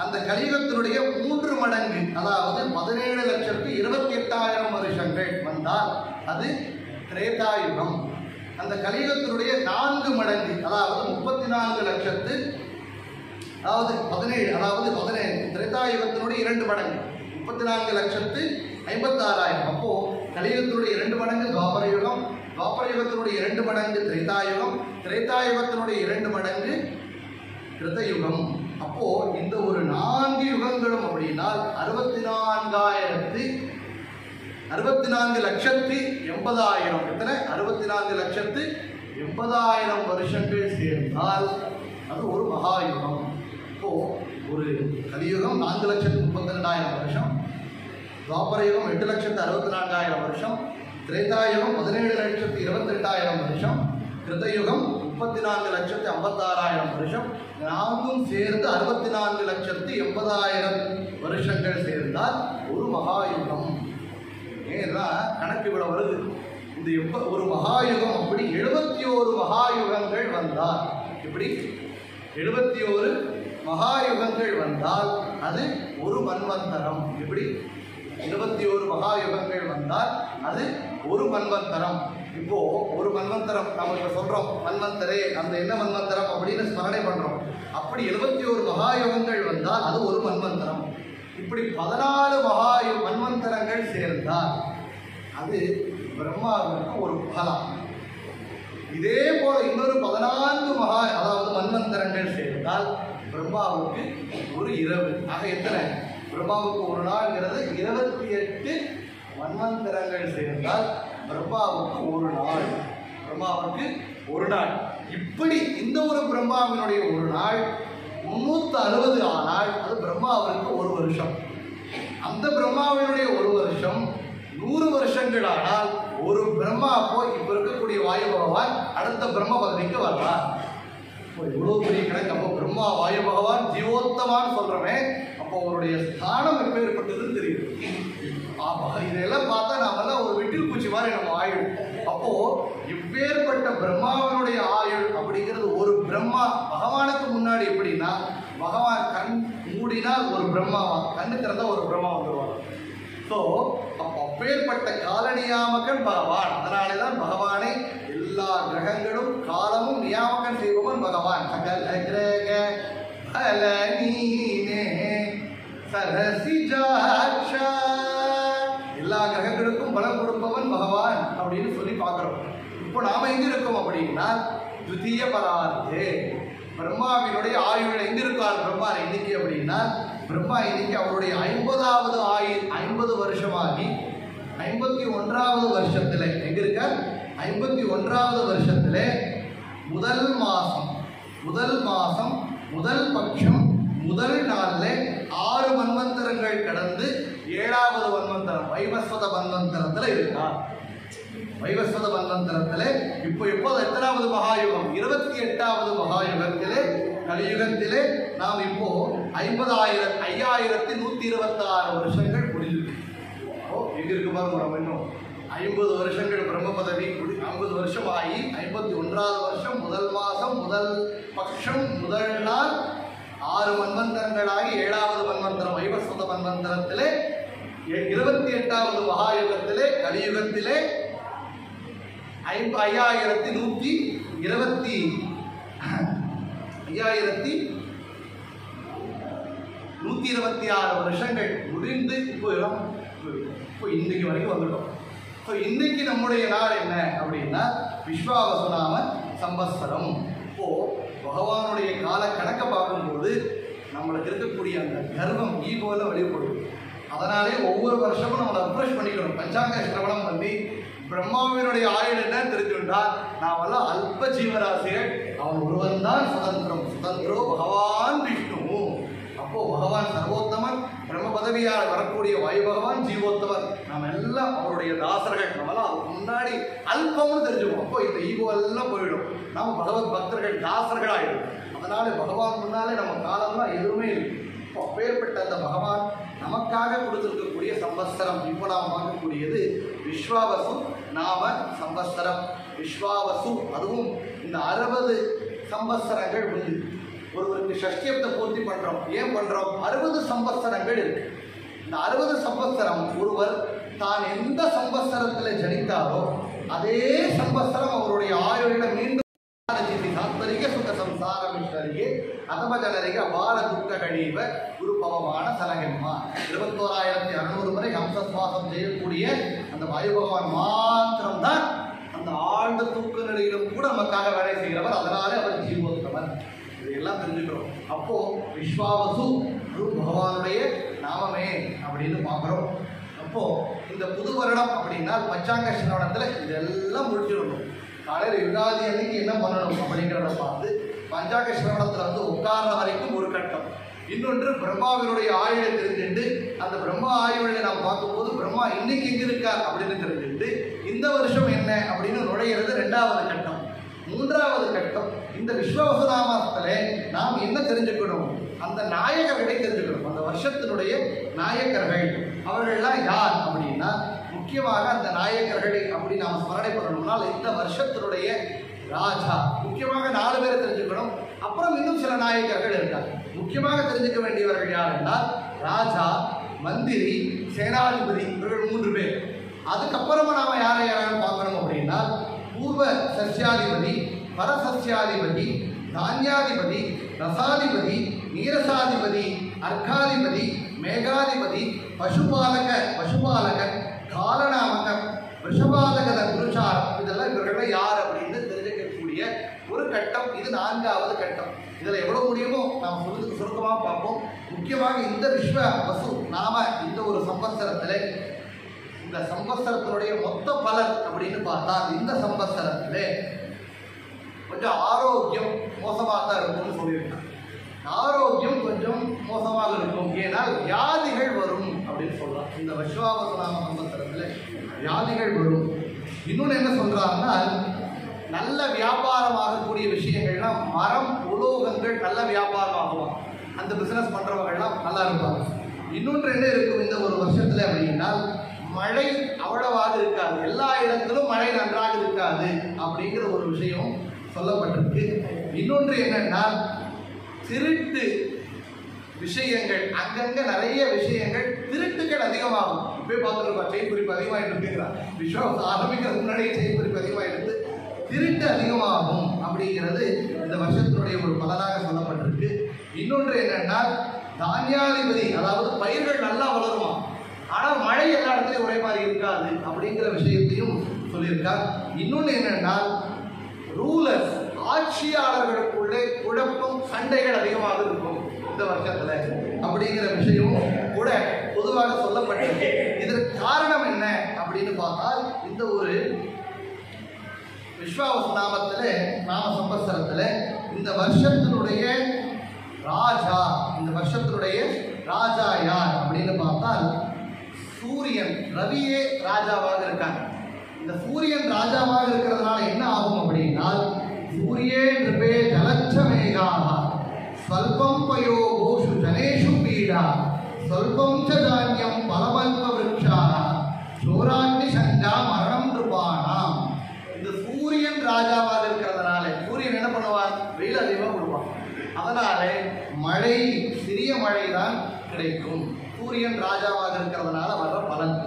அந்த கலியுகத்தினுடைய 3 மடங்கு அதாவது 17,28,000 வருஷங்கள் வந்தால் அது திரேதாயுகம். அந்த கலியுகத்தினுடைய 4 மடங்கு அதாவது 34 லட்சத்து அதாவது 17 திரேதாயுகத்தினுடைய 2 மடங்கு 34,56,000. அப்போ கலியுகத்தினுடைய 2 மடங்கு துவாபர யுகம், துவாபர யுகத்தினுடைய 2 மடங்கு திரேதாயுகம், திரேதாயுகத்தினுடைய 2 மடங்கு கிருதயுகம். அப்போ இந்த ஒரு 4 யுகங்களும் அப்படின்னால் 64,80,000 எத்தனை 64,80,000 வருஷங்கள் சேர்ந்தால் அது ஒரு மகாயுகம். இப்போ ஒரு கலியுகம் 4,32,000 வருஷம், துவாபர யுகம் 8,64,000 வருஷம், திரேதாயுகம் 17,28,000 வருஷம், கிருதயுகம் 34,56,000 வருஷம். 4ம் சேர்ந்து 64,80,000 வருஷங்கள் சேர்ந்தால் ஒரு மகாயுகம். ஏன்னா கணக்கு இவ்வளவு வருது. இந்த ஒரு மகாயுகம் அப்படி 71 மகாயுகங்கள் வந்தால் இப்படி 71 மகாயுகங்கள் வந்தால் அது ஒரு மன்வந்தரம். இப்படி 21 மகாயுகங்கள் வந்தால் அது ஒரு மன்வந்தரம். இப்போ ஒரு மன்வந்தரம் நம்ம இப்ப சொல்றோம் மன்வந்தரே, அந்த என்ன மன்வந்தரம் அப்படின்னு ஸ்மரணை பண்றோம். அப்படி 71 மகாயுகங்கள் வந்தால் அது ஒரு மன்வந்தரம். இப்படி 14 மன்வந்தரங்கள் சேர்ந்தால் அது பிரம்மாவிற்கு ஒரு பலம். இதே போல இன்னொரு 14 அதாவது மன்வந்தரங்கள் சேர்ந்தால் பிரம்மாவுக்கு ஒரு இரவு. ஆக எத்தனை? பிரம்மாவுக்கு ஒரு நாள்ங்கிறது 28 மன்வந்தரங்கள் சேர்ந்தால் பிரம்மாவுக்கு ஒரு நாள். பிரம்மாவுக்கு ஒரு நாள். இப்படி இந்த ஒரு பிரம்மாவினுடைய ஒரு நாள் 360 ஆனால் அது பிரம்மாவிற்கு ஒரு வருஷம். அந்த பிரம்மாவினுடைய ஒரு வருஷம் 100 வருஷங்கள் ஆனால் ஒரு பிரம்மா போய் இப்ப இருக்கக்கூடிய வாயு பகவான் அடுத்த பிரம்ம பதவிக்கு வர்றார். இவ்வளவு பெரிய கணக்கு. அப்போ பிரம்மா வாயு பகவான் ஜீவோத்தமான்னு சொல்றமே, அப்போ அவருடைய ஸ்தானம் எப்பேற்பட்டதுன்னு தெரியுது. இதெல்லாம் பார்த்தா நாமெல்லாம் ஒரு விட்டில் பூச்சி மாதிரி நம்ம ஆயுள். அப்போ இப்பேற்பட்ட பிரம்மாவினுடைய ஆயுள் அப்படிங்கிறது ஒரு பிரம்மா பகவானுக்கு முன்னாடி எப்படின்னா, பகவான் கண் மூடினால் ஒரு பிரம்மாவா, கண்ணு திறந்தா ஒரு பிரம்மா வந்துருவாங்க. ஸோ அப்போ அப்பேற்பட்ட காலநியாமகன் பகவான். அதனாலேதான் பகவானை எல்லா கிரகங்களும் காலமும் நியாமகம் செய்பவன் பகவான். சகல கிரக பலனீனே சரசிஜாட்சா, எல்லா கிரகங்களுக்கும் பலம் கொடுப்பவன் பகவான் அப்படின்னு சொல்லி பார்க்கிறோம். இப்போ நாம எங்க இருக்கோம் அப்படின்னா துதிய பரார்த்தே. பிரம்மாவினுடைய ஆயுள் எங்க இருக்கார் பிரம்மா இன்னைக்கு அப்படின்னா, பிரம்மா இன்னைக்கு அவருடைய 50வது ஆயுள் 50 வருஷமாகி 51வது வருஷத்துல எங்க இருக்கார்? 51வது வருஷத்துல முதல் மாசம் முதல் பட்சம் முதல் நாள்ல 6 மன்வந்தரங்கள் கடந்து 7வது மன்வந்தரம் வைவஸ்வத மன்வந்தரத்துல இருக்கார். வைவஸ்வத மன்வந்தரத்துல இப்போ எப்போது எத்தனாவது மகாயுகம்? 28வது மகாயுகத்திலே கலியுகத்திலே நாம் இப்போ 5126 வருஷங்கள் முடிஞ்சிருக்கு. எங்க இருக்கு பாருங்க, நம்ம இன்னும் 50 வருஷங்கள் பிரம்ம பதவி 50 வருஷம் ஆகி 51வது வருஷம் முதல் மாசம் முதல் பட்சம் முதல் நாள் 6 மன்வந்தரங்களாகி 7வது மன்வந்தரம் வைவஸ்வத மன்வந்தரத்திலே 28வது மகாயுகத்திலே கலியுகத்திலே 5126 வருஷங்கள் முடிந்து இப்போ இன்னைக்கு வரைக்கும் வந்துட்டோம். ஸோ இன்னைக்கு நம்முடைய நாள் என்ன அப்படின்னா விஸ்வாவசுநாம சம்பத்சரம். இப்போ பகவானுடைய கால கணக்கை பார்க்கும்போது நம்மளுக்கு இருக்கக்கூடிய அந்த கர்வம் ஈகோல வெளிப்படுது. அதனாலே ஒவ்வொரு வருஷமும் நம்மளை ரெஃப்ரெஷ் பண்ணிக்கணும். பஞ்சாங்க சிரவணம் பண்ணி பிரம்மாவினுடைய ஆயுள் என்ன தெரிஞ்சுட்டால் நாமெல்லாம் அல்ப ஜீவராசிகள், அவன் ஒருவன் தான் சுதந்திரம். சுதந்திரோ பகவான் விஷ்ணு. அப்போ பகவான் சர்வோத்தமன், பிரம்ம பதவியால் வரக்கூடிய வாயு பகவான் ஜீவோத்தமன். நம்ம எல்லாம் அவருடைய தாசர்கள். நம்மளாம் அதுக்கு முன்னாடி அல்பம்னு தெரிஞ்சுக்கணும். அப்போ இந்த ஈகோ எல்லாம் போயிடும். நாம் பகவத் பக்தர்கள் தாசர்கள் ஆயிடும். அதனால பகவான் முன்னாலே நம்ம காலம்லாம் எதுவுமே இல்லை. அப்போ அப்பேற்பட்ட அந்த பகவான் நமக்காக கொடுத்திருக்கக்கூடிய சம்பத்சரம். இப்போ நாம் பார்க்கக்கூடியது விஸ்வாவசு நாம சம்பத்சரம். விஸ்வாவசு அதுவும் இந்த 60 சம்பத்சரங்கள் உண்டு. ஒருவருக்கு ஷஷ்டியத்தை பூர்த்தி பண்றோம். ஏன் பண்றோம்? 60 சம்பத்சரங்கள் இருக்கு. இந்த 60 சம்பத்சரம் ஒருவர் தான் எந்த சம்பத்சரத்தில் ஜனித்தாரோ அதே சம்பத்சரம் அவருடைய ஆயுளில மீண்டும் தாத்பரிக சுக சம்சாரமிஷரியே அதம ஜனரிக அபார துக்க கழிவ குரு பவமான சலகம்மா. 21,600 முறை ஹம்சஸ்வாசம் செய்யக்கூடிய அந்த வாயு பகவான் மாத்திரம்தான் அந்த ஆழ்ந்த தூக்க நிலையிலும் கூட நமக்காக வேலை செய்கிறவர். அதனாலே அவர் ஜீவோத்தவர். இதையெல்லாம் தெரிஞ்சுக்கிறோம். அப்போ விஸ்வாவசு குரு பகவானுடைய நாமமே அப்படின்னு பார்க்குறோம். அப்போ இந்த புது வருடம் அப்படின்னா பஞ்சாங்க சிரவணத்தில் இதெல்லாம் முடிச்சிடணும். காலையில் யுகாதி அன்னைக்கு என்ன பண்ணணும் அப்படிங்கிறத பார்த்து பஞ்சாங்க சிரவணத்தில் உட்கார்ற வரைக்கும் ஒரு கட்டம். இன்னொன்று பிரம்மாவினுடைய ஆயுளை தெரிஞ்சுட்டு அந்த பிரம்மா ஆயுளை நாம் பார்க்கும்போது பிரம்மா இன்னைக்கு எங்கே இருக்கார் அப்படின்னு தெரிஞ்சுட்டு இந்த வருஷம் என்ன அப்படின்னு நுழையிறது 2வது கட்டம். 3வது கட்டம் இந்த விஸ்வவசுநாமத்தில் நாம் என்ன தெரிஞ்சுக்கணும்? அந்த நாயகர்களை தெரிஞ்சுக்கணும். அந்த வருஷத்தினுடைய நாயகர்கள் அவர்கள்லாம் யார் அப்படின்னா முக்கியமாக அந்த நாயகர்களை அப்படி நாம் ஸ்மரணை பண்ணணும்னால் இந்த வருஷத்தினுடைய ராஜா முக்கியமாக 4 பேரை தெரிஞ்சுக்கணும். அப்புறம் இன்னும் சில நாயகர்கள் இருக்காங்க. முக்கியமாக தெரிஞ்சுக்க வேண்டியவர்கள் யார் என்றால் ராஜா, மந்திரி, சேனாதிபதி, இவர்கள் 3 பேர். அதுக்கப்புறமா நாம் யாரை யாரும் பார்க்கணும் அப்படின்னா பூர்வ சஸ்யாதிபதி, பரசஸ்யாதிபதி, தானியாதிபதி, ரசாதிபதி, நீரசாதிபதி, அர்க்காதிபதி, மேகாதிபதி, பசுபாலக, காலநாமக, ரிஷபாலகத குருசாரம், இதெல்லாம் இவர்கள் யார் அப்படின்னு தெரிஞ்சுக்கக்கூடிய ஒரு கட்டம். இது 4வது கட்டம். இதில் எவ்வளவு முடியுமோ நாம் சுருக்கமாக பார்ப்போம். முக்கியமாக இந்த விஸ்வ வசு நாம இந்த ஒரு சம்பத்சரத்தில் இந்த சம்பத்சரத்தினுடைய மொத்த பலன் அப்படின்னு பார்த்தா இந்த சம்பத்சரத்தில் கொஞ்சம் ஆரோக்கியம் மோசமாக தான் இருக்கும்னு சொல்லியிருக்காங்க. ஆரோக்கியம் கொஞ்சம் மோசமாக இருக்கும். ஏனால் வியாதிகள் வரும் அப்படின்னு சொல்றாங்க. இந்த விஸ்வாவசுநாம சம்பத்சரத்தில் வியாதிகள் வரும். இன்னொன்று என்ன சொல்றாங்கன்னா நல்ல வியாபாரம் ஆகக்கூடிய விஷயங்கள்லாம் மரம் உலோகங்கள் நல்ல வியாபாரம் ஆகும். அந்த பிசினஸ் பண்றவங்கள்லாம் நல்லா இருப்பாங்க. இன்னொன்று என்ன இருக்கும் இந்த ஒரு வருஷத்துல அப்படின்னா மழை அவ்வளவாக இருக்காது. எல்லா இடத்திலும் மழை நன்றாக இருக்காது அப்படிங்கிற ஒரு விஷயம் சொல்லப்பட்டிருக்கு. இன்னொன்று என்னன்னா திருட்டு விஷயங்கள், அங்கங்க நிறைய விஷயங்கள் திருட்டுகள் அதிகமாகும். இப்போயே பார்த்துருக்கோம், செயின் குறிப்பு அதிகமாகிட்டு இருக்குங்கிறார். விஸ்வாசம் ஆரம்பிக்கிறது முன்னாடியே செயின் குறிப்பு அதிகமாகிட்டு திருட்டு அதிகமாகும் அப்படிங்கிறது இந்த வருஷத்தினுடைய ஒரு பலனாக சொல்லப்பட்டிருக்கு. இன்னொன்று என்னன்னா தானியாதிபதி, அதாவது பயிர்கள் நல்லா வளருமா, ஆனால் மழை எல்லா இடத்துலையும் ஒரே மாதிரி இருக்காது அப்படிங்கிற விஷயத்தையும் சொல்லியிருக்கார். இன்னொன்று என்னன்னா ரூலர்ஸ், ஆட்சியாளர்களுக்குள்ளே குழப்பம், சண்டைகள் அதிகமாக இருக்கும் இந்த வருஷத்துல அப்படிங்கிற விஷயமும் கூட பொதுவாக சொல்லப்பட்டிருக்கு. இதற்கு காரணம் என்ன அப்படின்னு பார்த்தால் இந்த ஒரு விஸ்வாவசுநாமத்தில் நாம சம்பத்சரத்தில் இந்த வருஷத்தினுடைய ராஜா, இந்த வருஷத்தினுடைய ராஜா யார் அப்படின்னு பார்த்தால் சூரியன், ரவியே ராஜாவாக இருக்காங்க. இந்த சூரியன் ராஜாவாக இருக்கிறதுனால என்ன ஆகும் அப்படின்னா சூரியே நிருபே ஜலச்சமேகாஹ ஸ்வல்பம் பயோ கோஷு ஜனேஷு பீடா ஸ்வல்பம் ச தானியம் பலவல்ப விருட்சாஹ சோராக்னி சங்கா மரணம் நிருபாணாம். இந்த சூரியன் ராஜாவாக இருக்கிறதுனால சூரியன் என்ன பண்ணுவார்? வெயில் அதிகமாக கொடுப்பான். அதனால மழை, சிறிய மழை தான் கிடைக்கும். சூரியன் ராஜாவாக இருக்கிறதுனால வர்ற பலன்.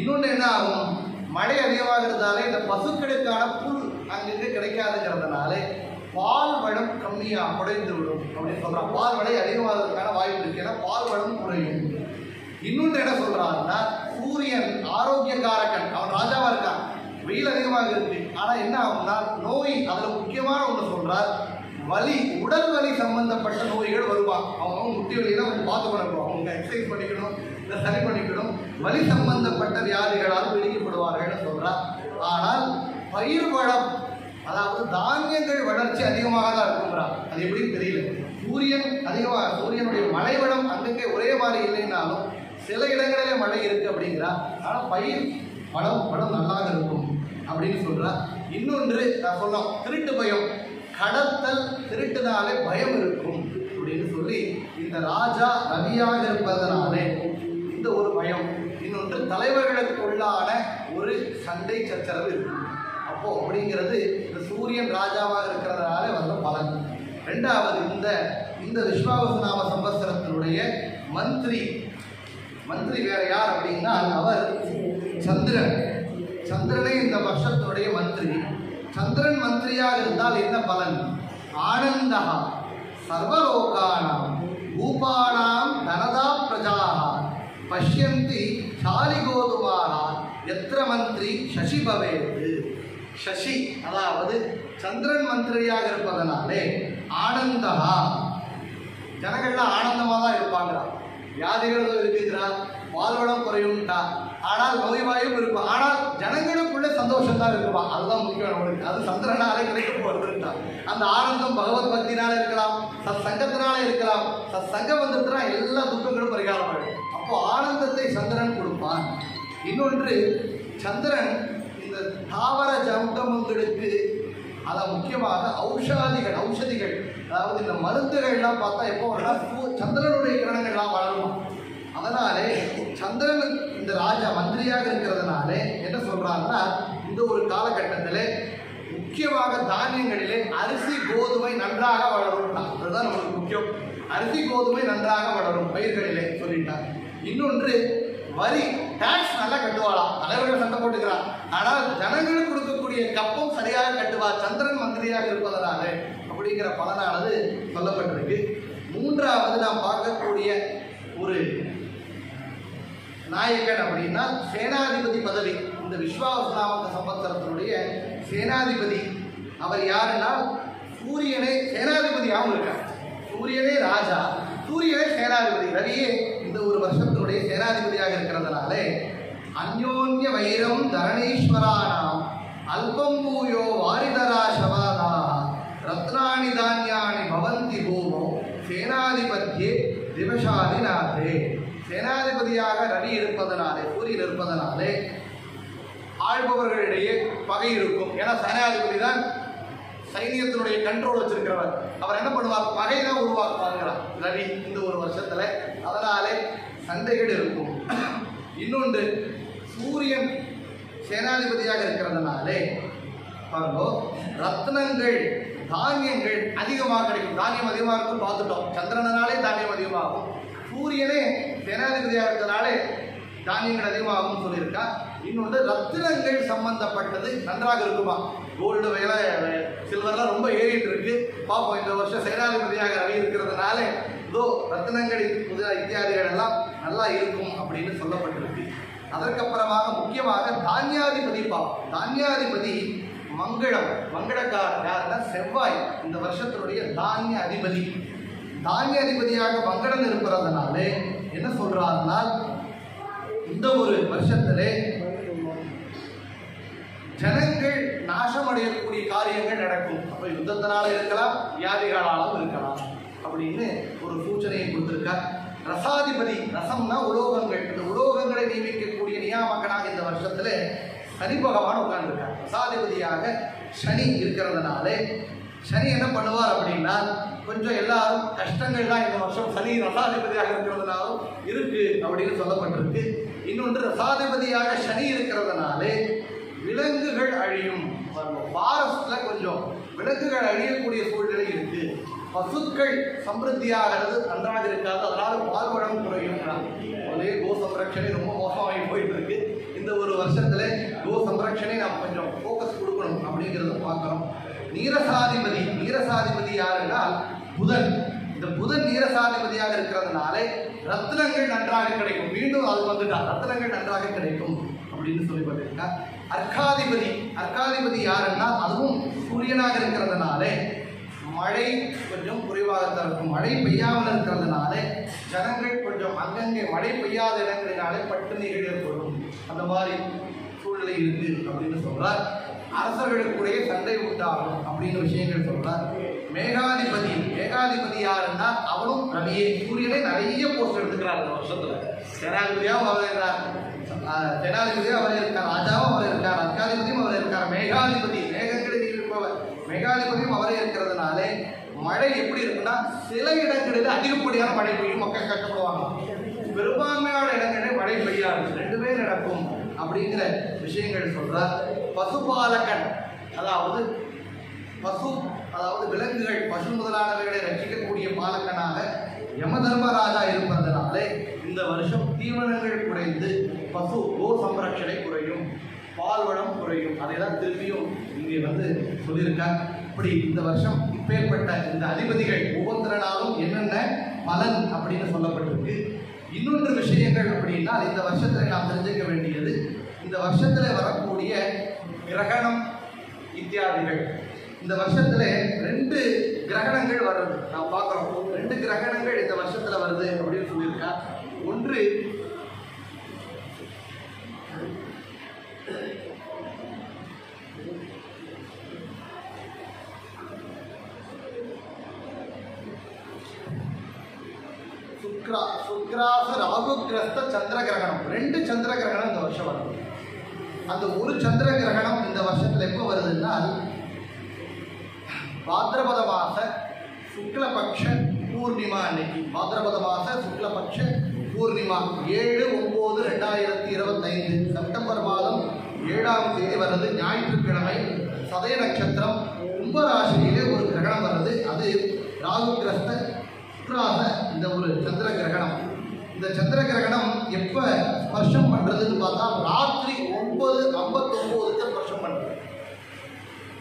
இன்னொன்று என்ன ஆகும்? மழை அதிகமாக இருந்தாலே இந்த பசுக்களுக்கான புல் அங்கிருந்து கிடைக்காதுங்கிறதுனால பால் வளம் கம்மியாக குறைந்து விடும் அப்படின்னு சொல்றான். பால் விலை அதிகமாகிறதுக்கான வாய்ப்பு இருக்கு. ஏன்னா பால் வளம் குறையும். இன்னொன்று என்ன சொல்றாருன்னா சூரியன் ஆரோக்கியக்காரகன், அவன் ராஜாவா இருக்கான். வெயில் அதிகமாக இருக்கு, ஆனா என்ன ஆகும்னா நோய், அதுல முக்கியமான ஒன்று சொல்றார், வலி, உடல் வலி சம்பந்தப்பட்ட நோய்கள் வருவாங்க. அவங்க முட்டி வலினா கொஞ்சம் பார்த்து பண்ணணும், அவங்க எக்ஸசைஸ் பண்ணிக்கணும், இல்லை சரி பண்ணிக்கணும். வலி சம்பந்தப்பட்ட வியாதிகளால் பிடிக்கப்படுவார்கள் சொல்றார். ஆனால் பயிர் வளம், அதாவது தானியங்கள் வளர்ச்சி அதிகமாக தான் இருக்குங்கிறார். அது எப்படின்னு தெரியல. சூரியன் அதிகமாக, சூரியனுடைய மழை வளம் அங்கங்கே ஒரே மாதிரி இல்லைன்னாலும் சில இடங்களிலே மழை இருக்கு அப்படிங்கிறார். ஆனால் பயிர் வளம் நல்லாக இருக்கும் அப்படின்னு சொல்றார். இன்னொன்று நான் சொன்னோம், திருட்டு பயம், கடத்தல், திருட்டுனாலே பயம் இருக்கும் அப்படின்னு சொல்லி இந்த ராஜா ரவியாக இருப்பதனாலே இந்த தலைவர்களுக்குள்ளான ஒரு சண்டை சச்சரவு இருக்கு. அப்போ அப்படிங்கிறது இந்த சூரியன் ராஜாவாக இருக்கிறதுனால வந்த பலன். ரெண்டாவது, இந்த விஸ்வாவசு நாம சம்பத்சரத்தினுடைய மந்திரி வேற யார் அப்படின்னா அவர் சந்திரன். சந்திரனே இந்த வருஷத்தினுடைய மந்திரி. சந்திரன் மந்திரியாக இருந்தால் என்ன பலன்? ஆனந்தா சர்வலோகானாம் பூபானாம் தனதா பிரஜாः பஷ்யந்தி சாலிகோதுமாக எத்திர மந்திரி சசி பவேத். சசி அதாவது சந்திரன் மந்திரியாக இருப்பதனாலே ஆனந்தா, ஜனங்கள்லாம் ஆனந்தமாக தான் இருப்பாங்களா. வியாதிகளும் இருக்குங்கிறா, வாழ்வளம் குறையும்ட்டா, ஆனால் நோய்வாயும் இருக்கும், ஆனால் ஜனங்களுக்குள்ள சந்தோஷம் தான் இருக்குமா. அதுதான் முக்கியம் நம்மளுக்கு. அது சந்திரனாலே கிடைக்க போறதுட்டா. அந்த ஆனந்தம் பகவத் பக்தினால இருக்கலாம், சங்கத்தினால இருக்கலாம். சங்கம் வந்துட்டுனா எல்லா துக்கங்களும் பரிகாரம் ஆகும். அப்போ ஆனந்தத்தை சந்திரன் கொடுப்பான். இன்னொன்று, சந்திரன் இந்த தாவர ஜங்கமங்களுக்கு அதை முக்கியமாக ஔஷதிகள் அதாவது இந்த மருந்துகள்லாம் பார்த்தா எப்போ வரலாம், சந்திரனுடைய கிரணங்கள்லாம் வளருமா. அதனாலே சந்திரன் இந்த ராஜா மந்திரியாக இருக்கிறதுனாலே என்ன சொல்றாருன்னா, இந்த ஒரு காலகட்டத்தில் முக்கியமாக தானியங்களிலே அரிசி கோதுமை நன்றாக வளரும். அதுதான் நம்மளுக்கு முக்கியம். அரிசி கோதுமை நன்றாக வளரும் பயிர்களிலே சொல்லிட்டார். இன்னொன்று, வரி டாக்ஸ் நல்லா கட்டுவாளாம். தலைவர்கள் சண்டை போட்டுக்கிறார், ஆனால் ஜனங்களுக்கு கொடுக்கக்கூடிய கப்பம் சரியாக கட்டுவார் சந்திரன் மந்திரியாக இருப்பதனால அப்படிங்கிற பலனானது சொல்லப்பட்டிருக்கு. மூன்றாவது நாம் பார்க்கக்கூடிய ஒரு நாயகன் அப்படின்னா சேனாதிபதி பதவி. இந்த விஸ்வாவசு நாம சம்பத்சரத்தினுடைய சேனாதிபதி அவர் யாருன்னா சூரியனே சேனாதிபதியாகவும் இருக்கார். சூரியனே ராஜா, சூரியனே சேனாதிபதி. ரவியே இந்த ஒரு வருஷத்தினுடைய சேனாதிபதியாக இருக்கிறதுனாலே அந்யோன்ய வைரம் தரணீஸ்வரானாம் அல்பம் பூயோ வாரிதரா சவாதா ரத்னானி தானியானி பவந்தி பூமோ சேனாதிபத்தியே திவசாதிநாதே. சேனாதிபதியாக ரவி இருப்பதனாலே, சூரியன் இருப்பதனாலே ஆள்பவர்களிடையே பகை இருக்கும். ஏன்னா சேனாதிபதி தான் சைனியத்தினுடைய கண்ட்ரோல் வச்சிருக்கிறவர். அவர் என்ன பண்ணுவார், பகை தான் உருவாக்குவாங்கிறார் ரவி இந்த ஒரு வருஷத்துல. அதனாலே சண்டைகள் இருக்கும். இன்னொன்று, சூரியன் சேனாதிபதியாக இருக்கிறதுனாலே பாருங்க, ரத்னங்கள் தானியங்கள் அதிகமாக கிடைக்கும். தானியம் அதிகமாக இருக்கும் பார்த்துட்டோம். சந்திரனாலே தானியம் அதிகமாகும். சூரியனே சேனாதிபதியாக இருக்கிறதுனாலே தானியங்கள் அதிகமாகும் சொல்லியிருக்கா. இன்னொன்று, ரத்தினங்கள் சம்பந்தப்பட்டது நன்றாக இருக்குமா. கோல்டு விலை, சில்வர்லாம் ரொம்ப ஏறிட்டு இருக்கு. பார்ப்போம், இந்த வருஷம் சேனாதிபதியாக ரவி இருக்கிறதுனால இதோ ரத்தினங்கள் இத்தியாதிகள் எல்லாம் நல்லா இருக்கும் அப்படின்னு சொல்லப்பட்டிருக்கு. அதற்கப்புறமாக முக்கியமாக தானியாதிபதி பார்ப்போம். தானியாதிபதி மங்களக்காரர் யாருன்னா செவ்வாய் இந்த வருஷத்தினுடைய தானிய அதிபதி. தானிய அதிபதியாக மங்களன் இருப்பதனாலே என்ன சொல்றாருன்னா, இந்த ஒரு வருஷத்திலே ஜனங்கள் நாசமடையக்கூடிய காரியங்கள் நடக்கும். அப்ப யுத்தத்தினால இருக்கலாம், வியாதிகளாலும் இருக்கலாம் அப்படின்னு ஒரு சூச்சனையை கொடுத்திருக்கார். ரசாதிபதி, ரசம்னா உலோகங்கள், இந்த உலோகங்களை நியமிக்கக்கூடிய நியாமகனாக இந்த வருஷத்துல சனி பகவான் உட்கார்ந்துருக்கார். ரசாதிபதியாக சனி இருக்கிறதுனாலே சனி என்ன பண்ணுவார் அப்படின்னா, கொஞ்சம் எல்லாரும் கஷ்டங்கள் தான் இந்த வருஷம் சனி ரசாதிபதியாக இருக்கிறதுனாலும் இருக்கு அப்படின்னு சொல்லப்பட்டிருக்கு. இன்னொன்று, ரசாதிபதியாக சனி இருக்கிறதுனாலே விலங்குகள் அழியும். ஃபாரஸ்ட்ல கொஞ்சம் விலங்குகள் அழியக்கூடிய சூழ்நிலை இருக்கு. பசுக்கள் சம்பிருத்தியாகிறது நன்றாக இருக்காது, அதனால பால்வளம் குறையும். அதே கோ சம்ரட்சணை ரொம்ப மோசமாகி போயிட்டு இருக்கு. இந்த ஒரு வருஷத்துல கோ சம்ரட்சணை நாம் கொஞ்சம் ஃபோக்கஸ் கொடுக்கணும் அப்படிங்கிறத பார்க்குறோம். நீரசாதிபதி யாருன்னா புதன். இந்த புதன் நீரசாதிபதியாக இருக்கிறதுனாலே ரத்னங்கள் நன்றாக கிடைக்கும். மீண்டும் அது வந்துட்டா ரத்னங்கள் நன்றாக கிடைக்கும் அப்படின்னு சொல்லப்பட்டிருக்கா. அர்க்காதிபதி யாருன்னா அதுவும் சூரியனாக இருக்கிறதுனாலே மழை கொஞ்சம் குறைவாகத்தான் இருக்கும். மழை பெய்யாமல் இருக்கிறதுனால ஜனங்கள் கொஞ்சம் அங்கங்கே மழை பெய்யாத இடங்களினாலே பட்டினிகள் ஏற்படும். அந்த மாதிரி சூழ்நிலை இருக்கு அப்படின்னு சொல்றார். அரசர்களுக்குடைய சண்டை உண்டாகும் அப்படின்னு விஷயங்கள் சொல்றார். மேகாதிபதி யாருன்னா அவனும் ரவியே. சூரியனை நிறைய போஸ்ட் எடுத்துக்கிறார் இந்த வருஷத்துல. சேனாதிபதியாகவும் அவர் இருக்கார், அவர் இருக்கார், ராஜாவும் அவர் இருக்கார், அர்க்காதிபதியும் அவர் இருக்கார். மேகாதிபதி மேகங்களை நியமிப்பவர் மேகாதிபதியும் அவரே இருக்கிறதுனாலே மழை எப்படி இருக்குன்னா, சில இடங்களில் அதிகப்படியான மழை பெய்யும், மக்கள் கஷ்டப்படுவாங்க. பெரும்பான்மையான இடங்களில் மழை பெய்யாது. ரெண்டுமே நடக்கும் அப்படிங்கிற விஷயங்கள் சொல்றார். பசுபாலகன் அதாவது விலங்குகள் பசு முதலானவைகளை ரட்சிக்கக்கூடிய பாலகனாக யம தர்மராஜா இருப்பதனாலே இந்த வருஷம் தீவனங்கள் குறைந்து பசு கோ சம்ரட்சணை குறையும், பால்வளம் குறையும். அதை தான் திரும்பியும் இங்கே சொல்லியிருக்காங்க. இப்படி இந்த வருஷம் இப்பேற்பட்ட இந்த அதிபதிகள் ஒவ்வொருத்தரனாலும் என்னென்ன பலன் அப்படின்னு சொல்லப்பட்டிருக்கு. இன்னொன்று விஷயங்கள் அப்படின்னா இந்த வருஷத்துல நாம் தெரிஞ்சுக்க வேண்டியது, இந்த வருஷத்துல வரக்கூடிய கிரகணம் இத்தியாதிகள். இந்த வருஷத்துல 2 கிரகணங்கள் வருது நாம் பார்க்கிறோம். 2 கிரகணங்கள் இந்த வருஷத்துல வருது அப்படின்னு சொல்லியிருக்கா. ஒன்று சுக்ராச ராகுகிரஸ்த சந்திர கிரகணம். 2 சந்திர கிரகணம் இந்த வருஷம் வருது. அந்த ஒரு சந்திர கிரகணம் இந்த வருஷத்துல எப்போ வருதுன்னா பாத்ரபத மாச சுக்லபக்ஷ பூர்ணிமா அன்னைக்கு. பாத்ரபத மாச சுக்லபக்ஷ பூர்ணிமா 7/9/2025 செப்டம்பர் மாதம் 7ஆம் தேதி வருது, ஞாயிற்றுக்கிழமை. சதய நட்சத்திரம், கும்பராசியிலே ஒரு கிரகணம் வருது. அது ராகுகிரஸ்த சுக்ராச இந்த ஒரு சந்திர கிரகணம். இந்த சந்திர கிரகணம் எப்ப ஸ்பர்ஷம் பண்றதுன்னு பார்த்தா ராத்திரி 9:59 ஸ்பர்ஷம் பண்றது.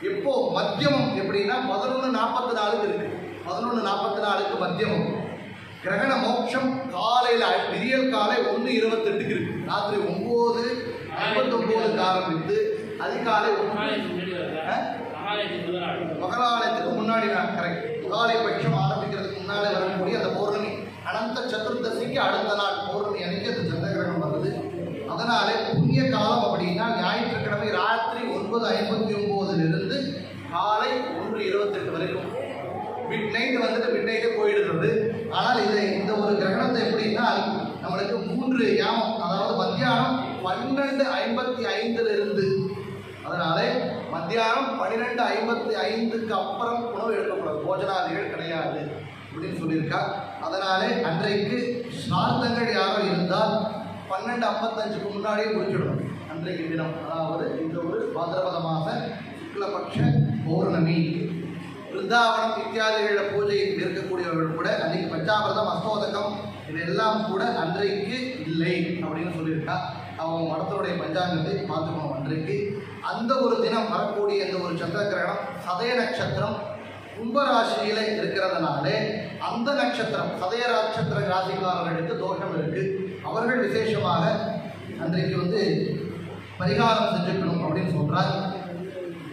எப்போ மத்தியமம் எப்படின்னா 11:44 இருக்கு. 11:44 மத்தியமம். கிரகண மோட்சம் காலையில விடியல் காலை 1:28 இருக்கு. ராத்திரி 9:59 ஆரம்பித்து அதிகாலை மகாலயத்துக்கு முன்னாடி நான் கரெக்ட் மகாலய பட்சம் ஆரம்பிக்கிறதுக்கு முன்னாலே வரக்கூடிய அந்த பௌர்ணமி அனந்த சதுர்தசிக்கு அடுத்த நாள் பௌர்ணமி அன்னைக்கு அந்த சந்திர கிரகணம் வருது. அதனாலே புண்ணிய காலம் அப்படின்னா ஞாயிற்றுக்கிழமை ராத்திரி 9:59 காலை 1:28 வரைக்கும். மிட் நைட்டே போயிடுறது. ஆனால் இந்த ஒரு கிரகணத்தை எப்படின்னா நம்மளுக்கு 3 யாமம், அதாவது மத்தியானம் 12:55 அதனாலே மத்தியானம் 12:55 அப்புறம் உணவு எடுக்கக்கூடாது, போஜனாதிகள் கிடையாது அப்படின்னு சொல்லியிருக்கா. அதனாலே அன்றைக்கு ஸ்ரார்த்தங்கள் யாரும் இருந்தால் 12:55 முன்னாடியே முடிச்சிடணும் அன்றைக்கு தினம். அதாவது இந்த ஒரு பாத்ரபத மாச சுக்லபக்ஷ பௌர்ணமி. விருந்தாவனம் இத்தியாதிகளில் பூஜை இருக்கக்கூடியவர்கள் கூட அன்றைக்கு பஞ்சாமிரதம் அஸ்தோதகம் இதெல்லாம் கூட அன்றைக்கு இல்லை அப்படின்னு சொல்லியிருக்கா. அவங்க மடத்தினுடைய பஞ்சாங்கத்தை பார்த்துக்கணும் அன்றைக்கு. அந்த ஒரு தினம் வரக்கூடிய இந்த ஒரு சந்திர கிரகணம் சதய நட்சத்திரம் கும்பராசியில இருக்கிறதுனாலே அந்த நட்சத்திரம் சதய நட்சத்திர ராசிக்காரர்களுக்கு தோஷம் இருக்கு. அவர்கள் விசேஷமாக அன்றைக்கு பரிகாரம் செஞ்சுக்கணும் அப்படின்னு சொல்றார்.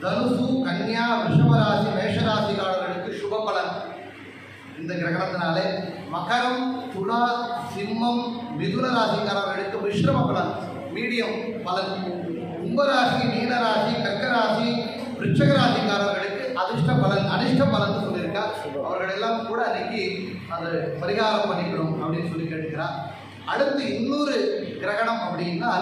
தனுசு, கன்னியா, ரிஷபராசி, மேஷராசிக்காரர்களுக்கு சுப பலன் இந்த கிரகணத்தினாலே. மகரம், துலா, சிம்மம், மிதுன ராசிக்காரர்களுக்கு மிஸ்ரம பலன், மீடியம் பலன். கும்பராசி, மீனராசி, கர்க்கராசி, விருச்சக ராசிக்காரர்களுக்கு அதிர்ஷ்ட பலன், அனிஷ்ட பலன் சொல்லியிருக்கா. அவர்கள் எல்லாம் கூட அன்னைக்கு அது பரிகாரம் பண்ணிக்கணும் அப்படின்னு சொல்லி கேட்டுக்கிறார். அடுத்து இன்னொரு கிரகணம் அப்படின்னா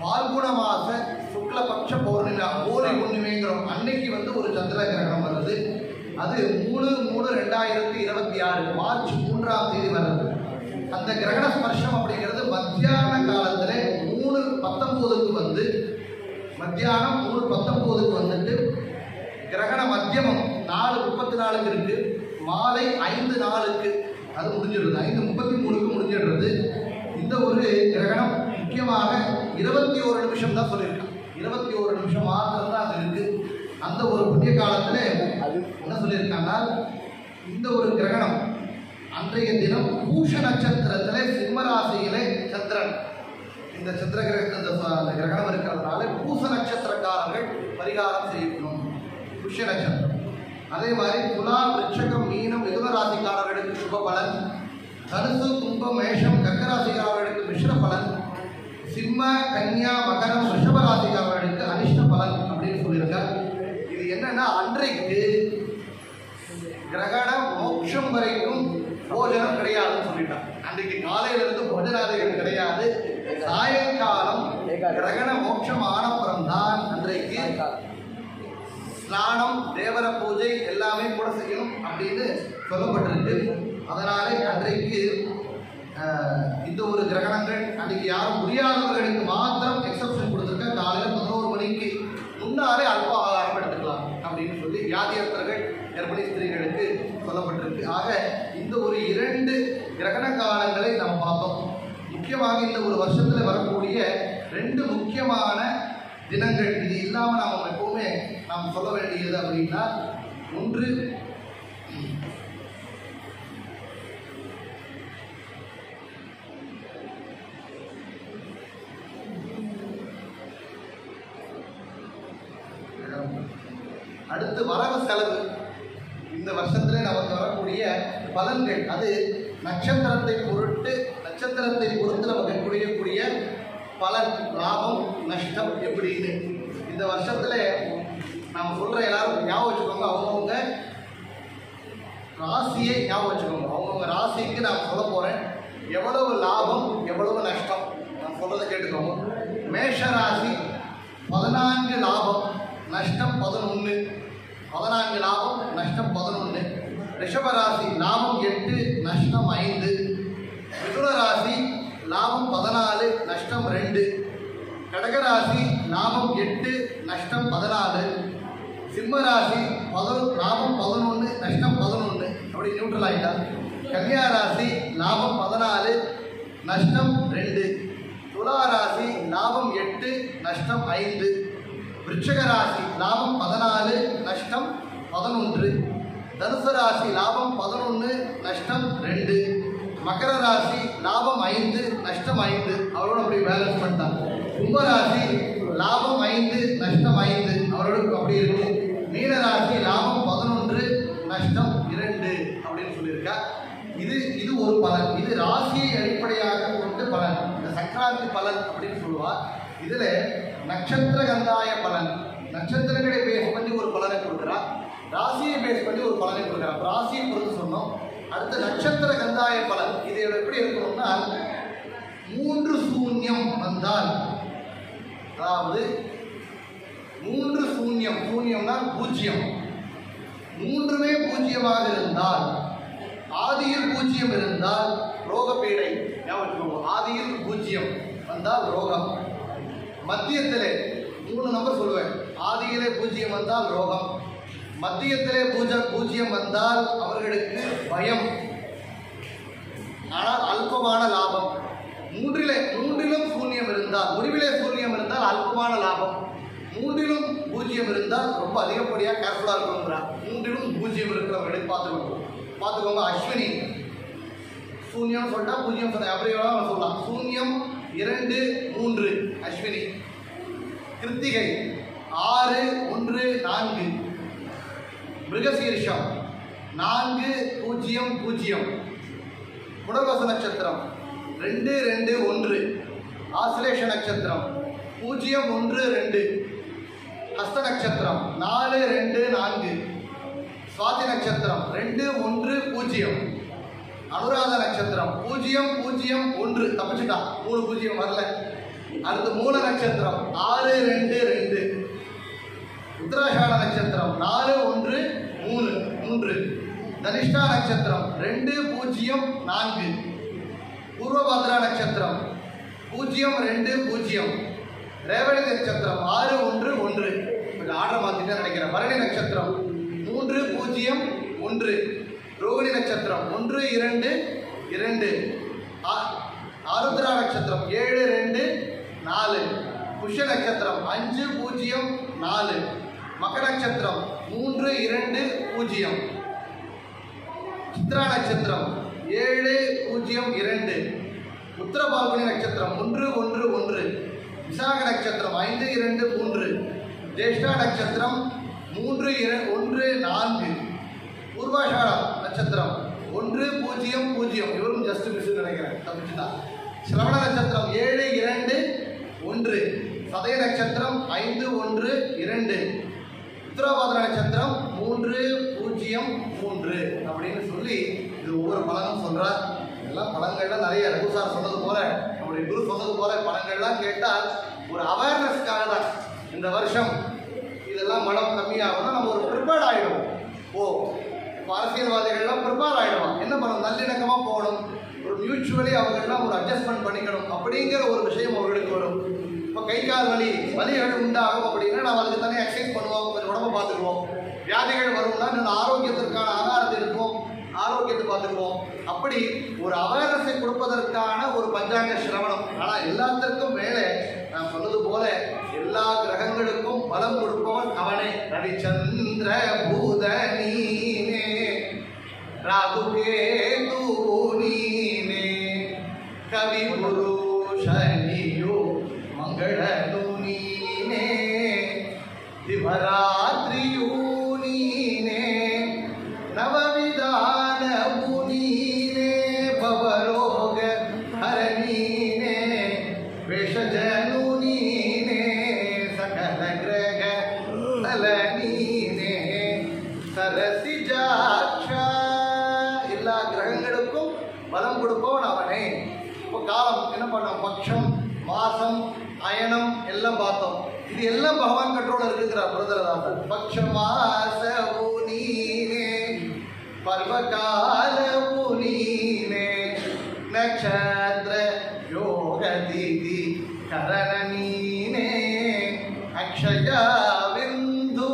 பால்குண மாச சுக்லபக்ஷ பௌர்ணமி, ஹோலி பூர்ணிமைங்கிறோம் அன்னைக்கு ஒரு சந்திர கிரகணம் வருது. அது 3/3/2026 மார்ச் 3ஆம் தேதி வருது. அந்த கிரகண ஸ்பர்ஷம் அப்படிங்கிறது மத்தியான காலத்துல 3:19 மத்தியானம் 3:19 வந்துட்டு கிரகண மத்தியமம் 4:34 இருக்கு. மாலை 5:04 அது முடிஞ்சிடுது, 5:33 முடிஞ்சிடுறது. இந்த ஒரு கிரகணம் முக்கியமாக 21 நிமிஷம் தான் சொல்லியிருக்காங்க. 21 நிமிஷம் மாத்திரம் தான் அது இருக்கு. அந்த ஒரு புதிய காலத்துல என்ன சொல்லியிருக்காங்க, இந்த ஒரு கிரகணம் அன்றைய தினம் பூஷ நட்சத்திரத்திலே சிம்மராசியிலே சந்திரன், இந்த சந்திர அந்த கிரகணம் இருக்கிறதுனால பூச நட்சத்திரக்காரர்கள் பரிகாரம் செய்யணும். புஷ நட்சத்திரம். அதே மாதிரி துலா, விருச்சகம், மீனம், மிதுன ராசிக்காரர்களுக்கு சுப பலன். தனுசு, கும்பம், மேஷம், கர்க்கராசிக்காரர்களுக்கு மிஸ்ர பலன். சிம்ம, கன்னியா, மகரம், ரிஷப ராசிக்காரர்களுக்கு அனிஷ்ட பலன் அப்படின்னு சொல்லியிருக்கார். இது என்னன்னா அன்றைக்கு கிரகண மோட்சம் வரைக்கும் போஜனம் கிடையாதுன்னு சொல்லிட்டான். அன்றைக்கு காலையில இருந்து போஜனாதிகள் கிடையாது. சாயங்காலம் கிரகண மோட்சம் ஆனப்புறம் தான் அன்றைக்கு ஸ்நானம், தேவர பூஜை எல்லாமே கூட செய்யணும் அப்படின்னு சொல்லப்பட்டிருக்கு. அதனாலே அன்றைக்கு இந்த ஒரு கிரகணங்கள் அன்றைக்கி யாரும் முடியாதவர்களுக்கு மாத்திரம் எக்ஸப்ஷன் கொடுத்துருக்க. காலையில் 11 மணிக்கு முன்னாலே அல்ப ஆகாரம் எடுத்துக்கலாம் அப்படின்னு சொல்லி வியாதியஸ்தர்கள் கர்ப்பிணி ஸ்திரீகளுக்கு சொல்லப்பட்டிருக்கு. ஆக இந்த ஒரு 2 கிரகண காலங்களை நாம் பார்த்தோம். முக்கியமாக இந்த ஒரு வருஷத்தில் வரக்கூடிய 2 முக்கியமான தினங்கள், இது இல்லாமல் நாம் எப்பவுமே நாம் சொல்ல வேண்டியது அப்படின்னா, ஒன்று அடுத்து வரவு செலவு. இந்த வருஷத்துல நமக்கு வரக்கூடிய பலன்கள் அது நட்சத்திரத்தை பொறுத்து நமக்கு கிடைக்கக்கூடிய பலன், லாபம் நஷ்டம் எப்படின்னு இந்த வருஷத்துல நாம் சொல்ற எல்லாரும் ஞாபகம் வச்சுக்கோங்க. அவங்கவுங்க ராசியை ஞாபகம் வச்சுக்கோங்க. அவங்கவுங்க ராசிக்கு நான் சொல்ல போறேன் எவ்வளவு லாபம் எவ்வளவு நஷ்டம். நான் சொல்றதை கேட்டுக்கோங்க. மேஷ ராசி 14 லாபம் நஷ்டம் 11, 14 லாபம் நஷ்டம் 11. ரிஷபராசி லாபம் 8 நஷ்டம் 5. மிதுன ராசி லாபம் 14 நஷ்டம் 2. கடகராசி லாபம் 8 நஷ்டம் 14. சிம்ம ராசி லாபம் 11 நஷ்டம் 11, அப்படி நியூட்ரல் ஆகிட்டா. கன்னியா ராசி லாபம் 14 நஷ்டம் 2. துலா ராசி லாபம் 8 நஷ்டம் 5. விருச்சிக ராசி லாபம் 14 நஷ்டம் 11. தனுசு ராசி லாபம் 11 நஷ்டம் 2. மகர ராசி லாபம் 5 நஷ்டம் 5, அவரோட அப்படி பேலன்ஸ் பண்ணிட்டாங்க. கும்பராசி லாபம் 5 நஷ்டம் 5, அவரோட அப்படி இருக்கு. மீன ராசி லாபம் 11 நஷ்டம் 2 அப்படின்னு சொல்லியிருக்கா. இது ஒரு பலன். இது ராசியை அடிப்படையாக கொண்டு பலன். இந்த சக்கராந்தி பலன் அப்படின்னு சொல்லுவார். இதுல நட்சத்திர கந்தாய பலன், நட்சத்திரங்களை பேஸ் பண்ணி ஒரு பலனை கொடுக்குறா, ராசியை பேஸ் பண்ணி ஒரு பலனை கொடுக்குறா. ராசியை பொறுத்து சொன்னோம். அடுத்த நட்சத்திர கந்தாய பலன் இது எப்படி இருக்கணும்னா, 3 சூன்யம் வந்தால், அதாவது 3 சூன்யம், சூன்யம்னா பூஜ்ஜியம், 3மே பூஜ்ஜியமாக இருந்தால், ஆதியில் பூஜ்ஜியம் இருந்தால் ரோகப்பீடை ஞாபகம். ஆதியில் பூஜ்ஜியம் வந்தால் ரோகம். மத்தியத்திலே 3 நம்பர் சொல்லுவேன். ஆதியிலே பூஜ்ஜியம் வந்தால் ரோகம், மத்தியத்திலே பூஜ்ஜியம் வந்தால் அவர்களுக்கு பயம், ஆனால் அல்பமான லாபம். மூன்றிலும் சூன்யம் இருந்தால், முடிவிலே சூன்யம் இருந்தால் அல்பமான லாபம், 3லும் பூஜ்ஜியம் இருந்தால் ரொம்ப அதிகப்படியாக கேர்ஃபுல்லாக இருக்கணுங்கிறார். 3லும் பூஜ்ஜியம் இருக்கிறவர்களை பார்த்துக்கோங்க. அஸ்வினி சூன்யம் சொல்லிட்டா பூஜ்ஜியம் சொல்ல அப்படியே சொல்லலாம். சூன்யம் 2, 3 அஸ்வினி. கிருத்திகை 6, 1, 4. மிருகசீரிஷம் 4, 0, 0. புனர்வசு நட்சத்திரம் 2, 2, 1. ஆசிலேஷ நட்சத்திரம் 0, 1, 2. ஹஸ்த நட்சத்திரம் 4, 2, 4. சுவாதி நட்சத்திரம் 2, 1, 0. அனுராத நட்சத்திரம் 0, 0, 1. தப்பிச்சுட்டா, 3 பூஜ்ஜியம் வரல. அடுத்து மூல நட்சத்திரம் 6, 2, 2. உத்தராஷாட நட்சத்திரம் 4, 1, 3. தனிஷ்டா நட்சத்திரம் 2, 0, 4. பூர்வபாத்ரா நட்சத்திரம் 0, 2, 0. ரேவதி நட்சத்திரம் 6, 1, 1. ஆர்டர் மாத்திட்டு நினைக்கிறேன். பரணி நட்சத்திரம் 3, 0, 1. ரோகிணி நட்சத்திரம் 1, 2, 2. ஆருத்ரா நட்சத்திரம் 7, 2, 4. புஷ்ய நட்சத்திரம் 5, 0, 4. மகர நட்சத்திரம் 3, 2, 0. சித்ரா நட்சத்திரம் 7, 0, 2. உத்தரபால்குனி நட்சத்திரம் 1, 1, 1. விசாக நட்சத்திரம் 5, 2, 3. ஜேஷ்டா நட்சத்திரம் 3, 1, 4. பூர்வாஷாடா நட்சத்திரம் 1, 0, 0. இவரும் ஜஸ்ட் மிஸ் நினைக்கிறேன், தப்பிச்சுதான். சிரவண நட்சத்திரம் 7, 2, 1. சதய நட்சத்திரம் 5, 1, 2. உத்தரபாத்ர நட்சத்திரம் 3, 0, 3 அப்படின்னு சொல்லி இது ஒவ்வொரு பலனும் சொல்றார். இதெல்லாம் பலன்கள்லாம் நிறைய ரகுசார் சொன்னது போல, நம்முடைய குரு சொன்னது போல பலன்கள்லாம் கேட்டால் ஒரு அவேர்னஸ்க்காக தான். இந்த வருஷம் இதெல்லாம் மனம் கம்மியாகணும், நம்ம ஒரு ப்ரிப்பேர்ட் ஆகிடும். அரசியல்வாதிகள்லாம் ப்ரிப்பேர் ஆகிடுவான். என்ன பண்ணணும், நல்லிணக்கமாக போகணும், ஒரு மியூச்சுவலி அவர்கள்லாம் ஒரு அட்ஜஸ்ட்மெண்ட் பண்ணிக்கணும் அப்படிங்கிற ஒரு விஷயம் அவர்களுக்கு வரும். இப்போ கை கால் வலிகள் உண்டாகும் அப்படின்னா நம்ம அதுக்கு தானே எக்ஸசைஸ் பண்ணுவோம், கொஞ்சம் உடம்பை பார்த்துக்குவோம். வியாதிகள் வரும்னா நல்ல ஆரோக்கியத்திற்கான ஆகாரத்தை எடுப்போம், ஆரோக்கியத்தை பார்த்துக்குவோம். அப்படி ஒரு அவேர்னஸை கொடுப்பதற்கான ஒரு பஞ்சாங்க சிரவணம். ஆனால் எல்லாத்திற்கும் மேலே நான் சொன்னது போல எல்லா கிரகங்களுக்கும் பலம் கொடுப்பவன் அவனே. ரவிச்சந்திர பூத நீனே, ராகு கேது நீனே, கவி குரு சனியோ மங்களனு நீனே, திவராத்ரியு நீனே, நவவிதானவு நீனே, பவரோக ஹரணீனே, வேஷஜனு நீனே, சகல கிரக தல நீனே, சரசிஜாட்சா. எல்லா கிரகங்களுக்கும் பலம் கொடுப்பவன் அவனே. இப்போ காலம் என்ன பண்ணோம், பட்சம் மாசம் அயனம் எல்லாம் பார்த்தோம். இது எல்லாம் பகவான் கண்ட்ரோல இருக்கிறார் பிரதரதாசன். பட்சமாசவு நீனே, பர்வகாலவு நீனே, நட்சத்திர யோக திதி கரண நீனே, அக்ஷயா விந்து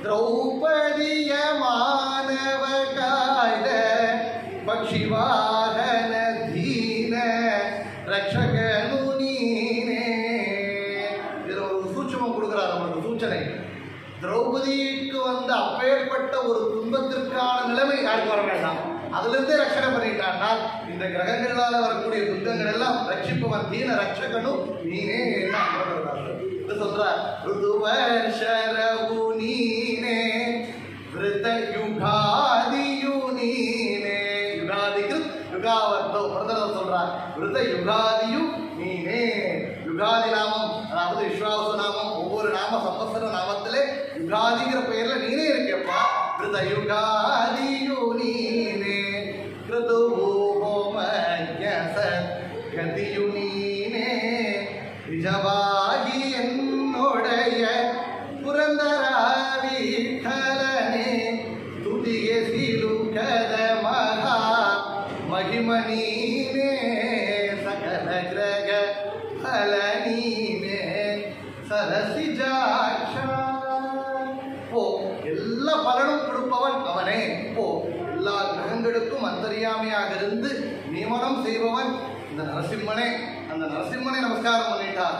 திரௌபதிய மாணவ காய பக்ஷிவாகன தீன ரக்ஷகனு நீனே. இதில் ஒரு சூட்சமம் கொடுக்குறார் நம்மளுக்கு, சூச்சனை. திரௌபதிக்கு வந்த அப்பேற்பட்ட ஒரு துன்பத்திற்கான நிலைமை யாருக்கு வர வேண்டாம், அதிலிருந்தே ரட்சணை பண்ணிட்டான்னா இந்த கிரகங்களால் வரக்கூடிய துன்பங்கள் எல்லாம் ரட்சிப்பவன் தீன ரட்சகனு நீனே. இது சொல்றார், ருதுவர்ஷரவு நீனே, விருத யுகாதியு நீனே. யுகாதிக்கு யுகாவர்த்தோ பிரதமர் சொல்றார், விருத யுகாதியு நீனே. யுகாதி நாமம், அதாவது விஸ்வாவச நாமம், ஒவ்வொரு நாம சம்பத்சர நாமத்திலே யுகாதிங்கிற பெயர்ல நீனே இருக்கேப்பா. விருத யுகாதியு நீனே, கிருது கதியு நீனே, விஜவாகி என்னுடைய புரந்தராவி கலனே, துதிய சிலுகத மகா மகிமனீனே, சகல கிரக பலனீனே, சரசிஜாட்சா. ஓ, எல்லா பலனும் கொடுப்பவன் அவனே. ஓ, எல்லா கிரகங்களுக்கும் அந்தரியாமையாக இருந்து நியமனம் செய்பவன் இந்த நரசிம்மனே. அந்த நரசிம்மனை நமஸ்காரம் பண்ணிட்டார்.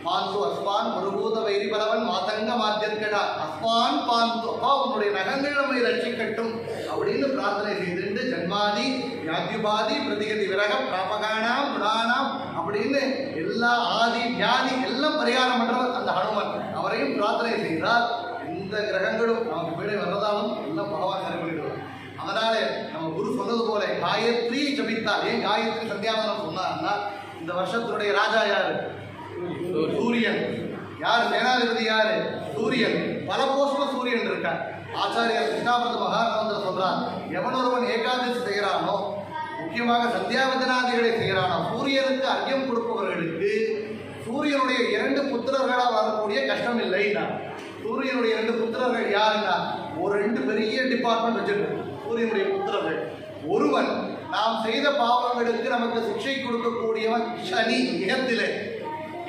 பாந்து அஸ்வான் முருகூத வைரி பலவன் மாதங்க மாத்தியர்கடா, அஸ்வான் பாந்து, அப்பா உன்னுடைய நகங்கள் நம்மை ரட்சிக்கட்டும் அப்படின்னு பிரார்த்தனை செய்துட்டு ஜன்மாதி வியாத்யுபாதி பிரதிகதி விரக பிராபகானாம் குணானாம் அப்படின்னு எல்லா ஆதி வியாதி எல்லாம் பரிகாரம் பண்றவர் அந்த ஹனுமன். அவரையும் பிரார்த்தனை செய்தால் இந்த கிரகங்களும் நமக்கு வீடு வர்றதாலும் எல்லாம் பகவான் சரி பண்ணிடுவார். அதனால நம்ம குரு சொன்னது போல காயத்ரி ஜபித்தால், ஏன் காயத்ரி சந்தியாவனம் சொன்னார்னா, இந்த வருஷத்தினுடைய ராஜா யாரு, சூரியன். யார் சேனாதிபதி, யாரு, சூரியன். பல போஸ்ட்ல சூரியன் இருக்கார். ஆச்சாரியர் கிருஷ்ணாபத மகாராமந்திர சொல்றார், எவனொருவன் ஏகாதசி செய்கிறானோ, முக்கியமாக சந்தியாவதனாதிகளை செய்கிறானோ, சூரியனுக்கு அர்க்கியம் கொடுப்பவர்களுக்கு சூரியனுடைய 2 புத்திரர்களால் வரக்கூடிய கஷ்டம் இல்லைன்னா. சூரியனுடைய 2 புத்திரர்கள் யாருன்னா, ஒரு 2 பெரிய டிபார்ட்மெண்ட் வச்சிருக்கு சூரியனுடைய புத்திரர்கள். ஒருவன் நாம் செய்த பாவங்களுக்கு நமக்கு சிக்ஷை கொடுக்கக்கூடியவன் சனி இகத்திலே,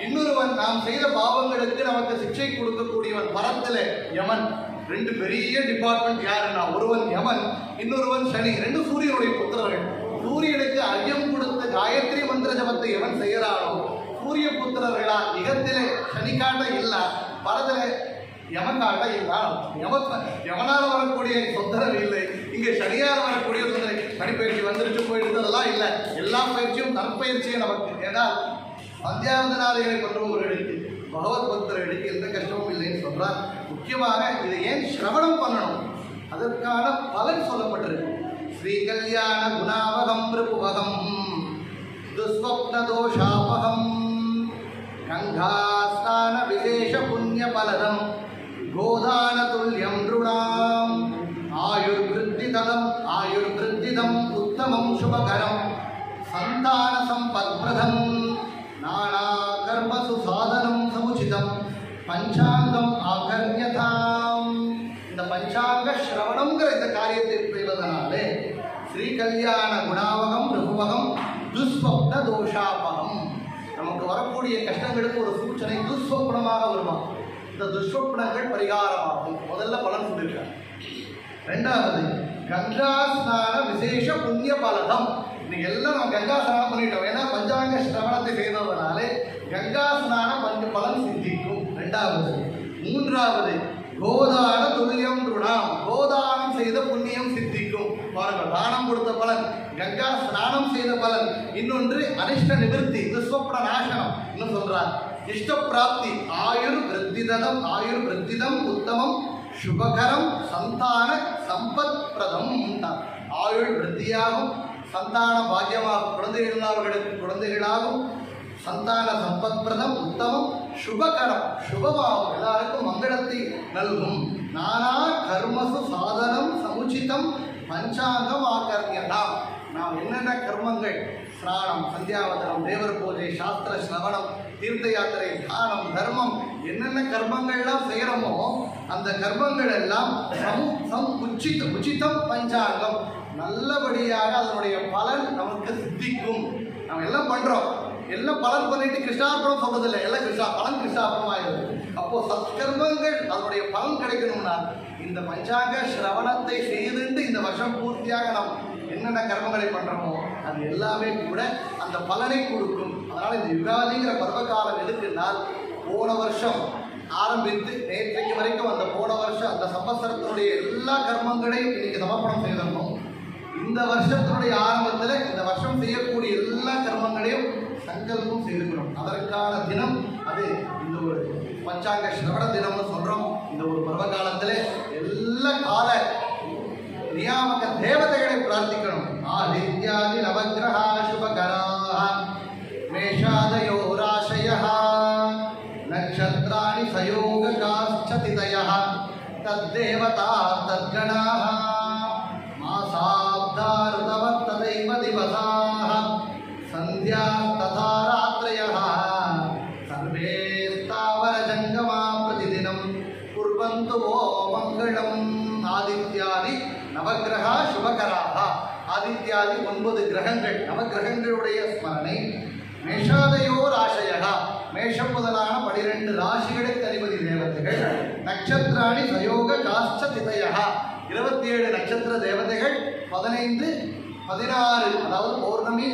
இன்னொருவன் நாம் செய்த பாவங்களுக்கு நமக்கு சிக்ஷை கொடுக்கக்கூடியவன் பரத்திலே யமன். 2 பெரிய டிபார்ட்மெண்ட் யாருன்னா, ஒருவன் யமன், இன்னொருவன் சனி. 2 சூரியனுடைய புத்திரர்கள். சூரியனுக்கு அர்க்கியம் கொடுத்த காயத்ரி மந்திர ஜபத்தை எவன் செய்யறானோ, சூரிய புத்திரர்களா இகத்திலே சனி காட்ட இல்ல, பரத்திலே யமன் காட்ட இல்ல. யமனால வரக்கூடிய தொந்தரவு இல்லை, இங்க சனியால் வரக்கூடிய தொந்தரவு. சனிப்பயிற்சி வந்துருச்சு போயிடுது அதெல்லாம் இல்லை. எல்லா பயிற்சியும் நற்பயிற்சியே நமக்கு. ஏன்னா சந்தியாவதனாதிகளை பண்றவர்களுக்கு, பகவத் பக்தர்களுக்கு எந்த கஷ்டமும் இல்லைன்னு சொல்றார். முக்கியமாக இதை ஏன் சிரவணம் பண்ணணும், அதற்கான பலன் சொல்லப்பட்டிருக்கு. ஸ்ரீ கல்யாண குணாவகம் ரிபுவகம் துஸ்வப்ன தோஷாபகம் கங்காஸ்தான விசேஷ புண்ணிய பலதம் கோதான துல்லியம் ருணாம் ஆயுர்விருத்திதம் ஆயுர்விருத்திதம் உத்தமம் சுபகரம் சந்தான சம்பத்பிரதம் நானா கர்மசு சாதனம் சமுச்சிதம் பஞ்சாங்கம் ஆகர்யதாம். இந்த பஞ்சாங்க சிரவணம்ங்கிற இந்த காரியத்தை செய்வதனாலே ஸ்ரீ கல்யாண குணாவகம் ரிபுவகம் தோஷோபகம் துஸ்வப்ன தோஷாபகம். நமக்கு வரக்கூடிய கஷ்டங்களுக்கு ஒரு சூச்சனை துஸ்வப்னமாக வருமா, இந்த துஸ்வப்னங்கள் பரிகாரமாகும். முதல்ல பலன் சொல்லியிருக்காங்க. ரெண்டாவது கங்கா ஸ்நான விசேஷ புண்ணிய பலகம். இன்னைக்கு எல்லாம் நம்ம கங்கா ஸ்நானம் பண்ணிட்டோம், ஏன்னா பஞ்சாங்க சிரவணத்தை செய்தவனாலே கங்கா ஸ்நானம் பலன் சித்திக்கும். ரெண்டாவது. மூன்றாவது கோதான துல்லியம் ருணாம், கோதானம் செய்த புண்ணியம் சித்திக்கும். பாருங்கள், தானம் கொடுத்த பலன், கங்கா ஸ்நானம் செய்த பலன். இன்னொன்று அனிஷ்ட நிவர்த்தி, துஸ்வப்ன நாசனம். இன்னும் சொல்றார் இஷ்ட பிராப்தி, ஆயுர் விருத்திதம், ஆயுர் விருத்திதம் உத்தமம் சுபகரம் சந்தான சம்பத் பிரதம். ஆயுள் விருத்தியாகும், சந்தான பாக்கியமாகும், குழந்தைகளுக்கு குழந்தைகளாகும், சந்தான சம்பத் பிரதம் உத்தமம் சுபகரம் சுபமாகும், எல்லாருக்கும் மங்களத்தை நல்கும். நானா கர்மசு சாதனம் சமுச்சிதம் பஞ்சாங்கம் ஆகர்ணியதாம். நாம் என்னென்ன கர்மங்கள், ஸ்நானம், சந்தியாவதனம், தேவர் பூஜை, சாஸ்திர ஸ்ரவணம், தீர்த்த யாத்திரை, தானம், தர்மம், என்னென்ன கர்மங்கள்லாம் செய்கிறோமோ அந்த கர்மங்கள் எல்லாம் உச்சிதம் பஞ்சாங்கம், நல்லபடியாக அதனுடைய பலன் நமக்கு சித்திக்கும். நம்ம எல்லாம் பண்றோம், எல்லாம் பலன் பண்ணிட்டு கிருஷ்ணார்பணம் சொல்றதில்லை, எல்லாம் பலன் கிருஷ்ணார்பணம் ஆயிடுது. அப்போ சத்கர்மங்கள் அதனுடைய பலன் கிடைக்கணும்னா இந்த பஞ்சாங்க சிரவணத்தை செய்துட்டு இந்த வருஷம் பூர்த்தியாக நாம் என்னென்ன கர்மங்களை பண்றோமோ அது எல்லாமே கூட அந்த பலனை கொடுக்கும். அதனால இந்த யுகாதிங்கிற பருவகாலம் எதுக்குன்னால், போன வருஷம் ஆரம்பித்து நேற்றைக்கு வரைக்கும் அந்த போன வருஷம் அந்த சம்பத்சரத்தினுடைய எல்லா கர்மங்களையும் இன்னைக்கு சமர்ப்பணம் செய்திடணும். இந்த வருஷத்தினுடைய ஆரம்பத்தில் இந்த வருஷம் செய்யக்கூடிய எல்லா கர்மங்களையும் சங்கல்பம் செய்திருக்கிறோம். அதற்கான தினம் அது இந்த ஒரு பஞ்சாங்க சிரவண தினம்னு சொல்றோம். இந்த ஒரு பருவகாலத்தில் எல்லா கால நியாமக தேவதைகளை பிரார்த்திக்கணும். ஆதித்யாதி நவக்கிரஹா சுபகராஹ மேஷாதயோ ராசயஹ நக்ஷத்ராணி சயோகாஸ்சதிதயஹ தத்தேவதா தத்கணாஹ மாசாப்தாருதவத் ததைவ திவசாஹ சந்தியா ததா ராத்ரயஹ சர்வே ஸ்தாவர ஜங்கமா பிரதிதினம் குர்வந்து ஓ மங்களம். ஆதித்யாதி நவக்கிரகா சுபகராக, ஆதித்யாதி 9 கிரகங்கள், நவகிரகங்களுடைய ஸ்மரணை. மேஷாதயோ ராசயகா, மேஷம் முதலான 12 ராசிகளுக்கு அதிபதி தேவதைகள். நட்சத்திராணி சயோக காஷ்ட திதயா, 27 நட்சத்திர தேவதைகள், 15 16 அதாவது பௌர்ணமி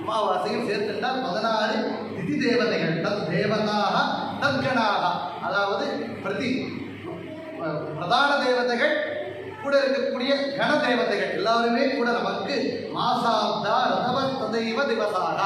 அமாவாசையும் சேர்த்துட்டால் 16 திதி தேவதைகள். தத் தேவதாக தத்கணாக, அதாவது பிரதான தேவதைகள் கூட இருக்கக்கூடிய கண தேவதைகள் எல்லாருமே கூட நமக்கு மாசாப்தா ரதவத் ததைவ திவசாக,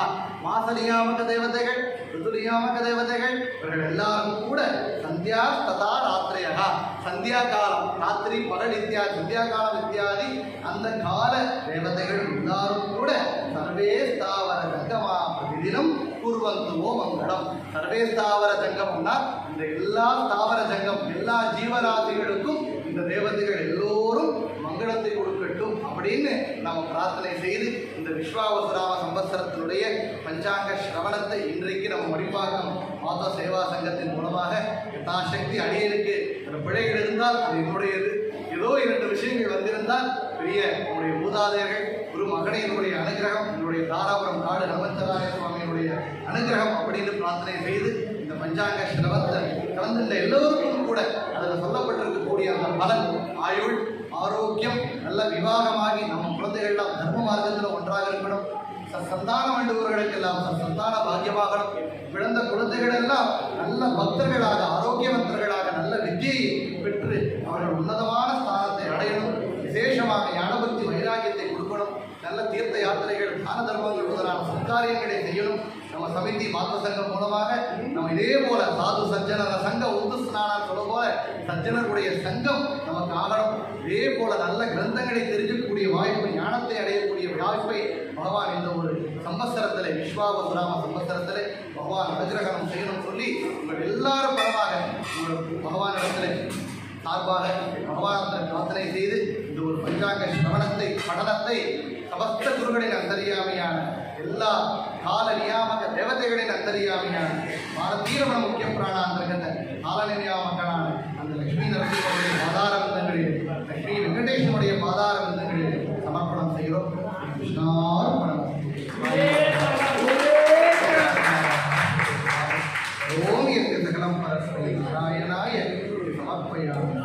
மாச நியாமக தேவதைகள், ருது நியாமக தேவதைகள், இவர்கள் எல்லாரும் கூட சந்தியா ததா ராத்திரையா, சந்தியா காலம், ராத்திரி பகல் இத்தியாதி, சந்தியா காலம் இத்தியாதி அந்த கால தேவதைகள் எல்லாரும் கூட சர்வே ஸ்தாவர ஜங்கமா பிரதிதினம் குர்வந்துவோ மங்களம். சர்வே ஸ்தாவர ஜங்கம்னா இந்த எல்லா ஸ்தாவர ஜங்கம், எல்லா ஜீவராசிகளுக்கும் இந்த தேவதைகள் எல்லோரும் மங்களத்தை கொடுக்கட்டும் அப்படின்னு நாம் பிரார்த்தனை செய்து இந்த விஸ்வாவசுராம சம்பத்சரத்தினுடைய பஞ்சாங்க சிரவணத்தை இன்றைக்கு நம்ம மடிப்பாக்கம் மாதா சேவா சங்கத்தின் மூலமாக யதாசக்தி அடியனுக்கு பிழைகள் இருந்தால் அது என்னுடையது. ஏதோ 2 விஷயங்கள் வந்திருந்தால் பெரிய நம்முடைய மூதாதையர்கள் ஒரு மகனையினுடைய அனுகிரகம், என்னுடைய தாராபுரம் காடு ஹனுமந்தராய சுவாமியினுடைய அனுகிரகம் அப்படின்னு பிரார்த்தனை செய்து இந்த பஞ்சாங்க சிரவத்தை கலந்துள்ள எல்லோருக்கும் கூட அதில் சொல்லப்பட்டிருக்கக்கூடிய அந்த பலன், ஆயுள், ஆரோக்கியம், நல்ல விவாகமாகி நம்ம குழந்தைகள்லாம் தர்ம மார்க்கத்தில் ஒன்றாக இருக்கணும். சந்தானம் வேண்டுபவர்களுக்கெல்லாம் சந்தான பாக்கியமாகணும். பிறந்த குழந்தைகள் எல்லாம் நல்ல பக்தர்களாக, ஆரோக்கியவந்தர்களாக, நல்ல வித்தியை பெற்று அவர்கள் உன்னதமான ஸ்தானத்தை அடையணும். விசேஷமாக ஞானபக்தி வைராகியத்தை கொடுக்கணும். நல்ல தீர்த்த யாத்திரைகள், தான தர்மங்கள் முதலான சத்காரியங்களை செய்யணும். நம்ம சமிதி மாத்திர சங்கம் மூலமாக நம்ம இதே போல சாது சஜ்ஜன சங்க உந்து ஸ்நானம் சொல்ல போல சஜ்ஜனருடைய சங்கம் நமக்கு ஆகணும். இதே போல நல்ல கிரந்தங்களை தெரிஞ்சுக்கக்கூடிய வாய்ப்பு, ஞானத்தை அடையக்கூடிய வாய்ப்பை பகவான் இந்த ஒரு சம்பத்சரத்தில், விஸ்வாவசுராம சம்பத்சரத்தில் பகவான் அனுகிரகம் செய்யணும் சொல்லி உங்கள் எல்லாரும் பரவாக உங்கள் பகவானிடத்தில் சார்பாக பகவானத்தில் பிரார்த்தனை செய்து இந்த ஒரு பஞ்சாங்க சிரவணத்தை, படனத்தை சமஸ்த குருகளின் அந்தரியாமையான எல்லா கால நியாமக தேவதைகளின் அந்தரியாமையான பாரதீரமண முக்கிய பிராணாந்தர்கத கால நியாமகனான அந்த லட்சுமி நரசிம்மனுடைய பாதார விந்தங்களில், லட்சுமி வெங்கடேசனுடைய பாதார விந்தங்களில் சமர்ப்பணம் செய்கிறோம். கிருஷ்ணார்ப்பணம். तस्मै नारायणाय समर्पयामि।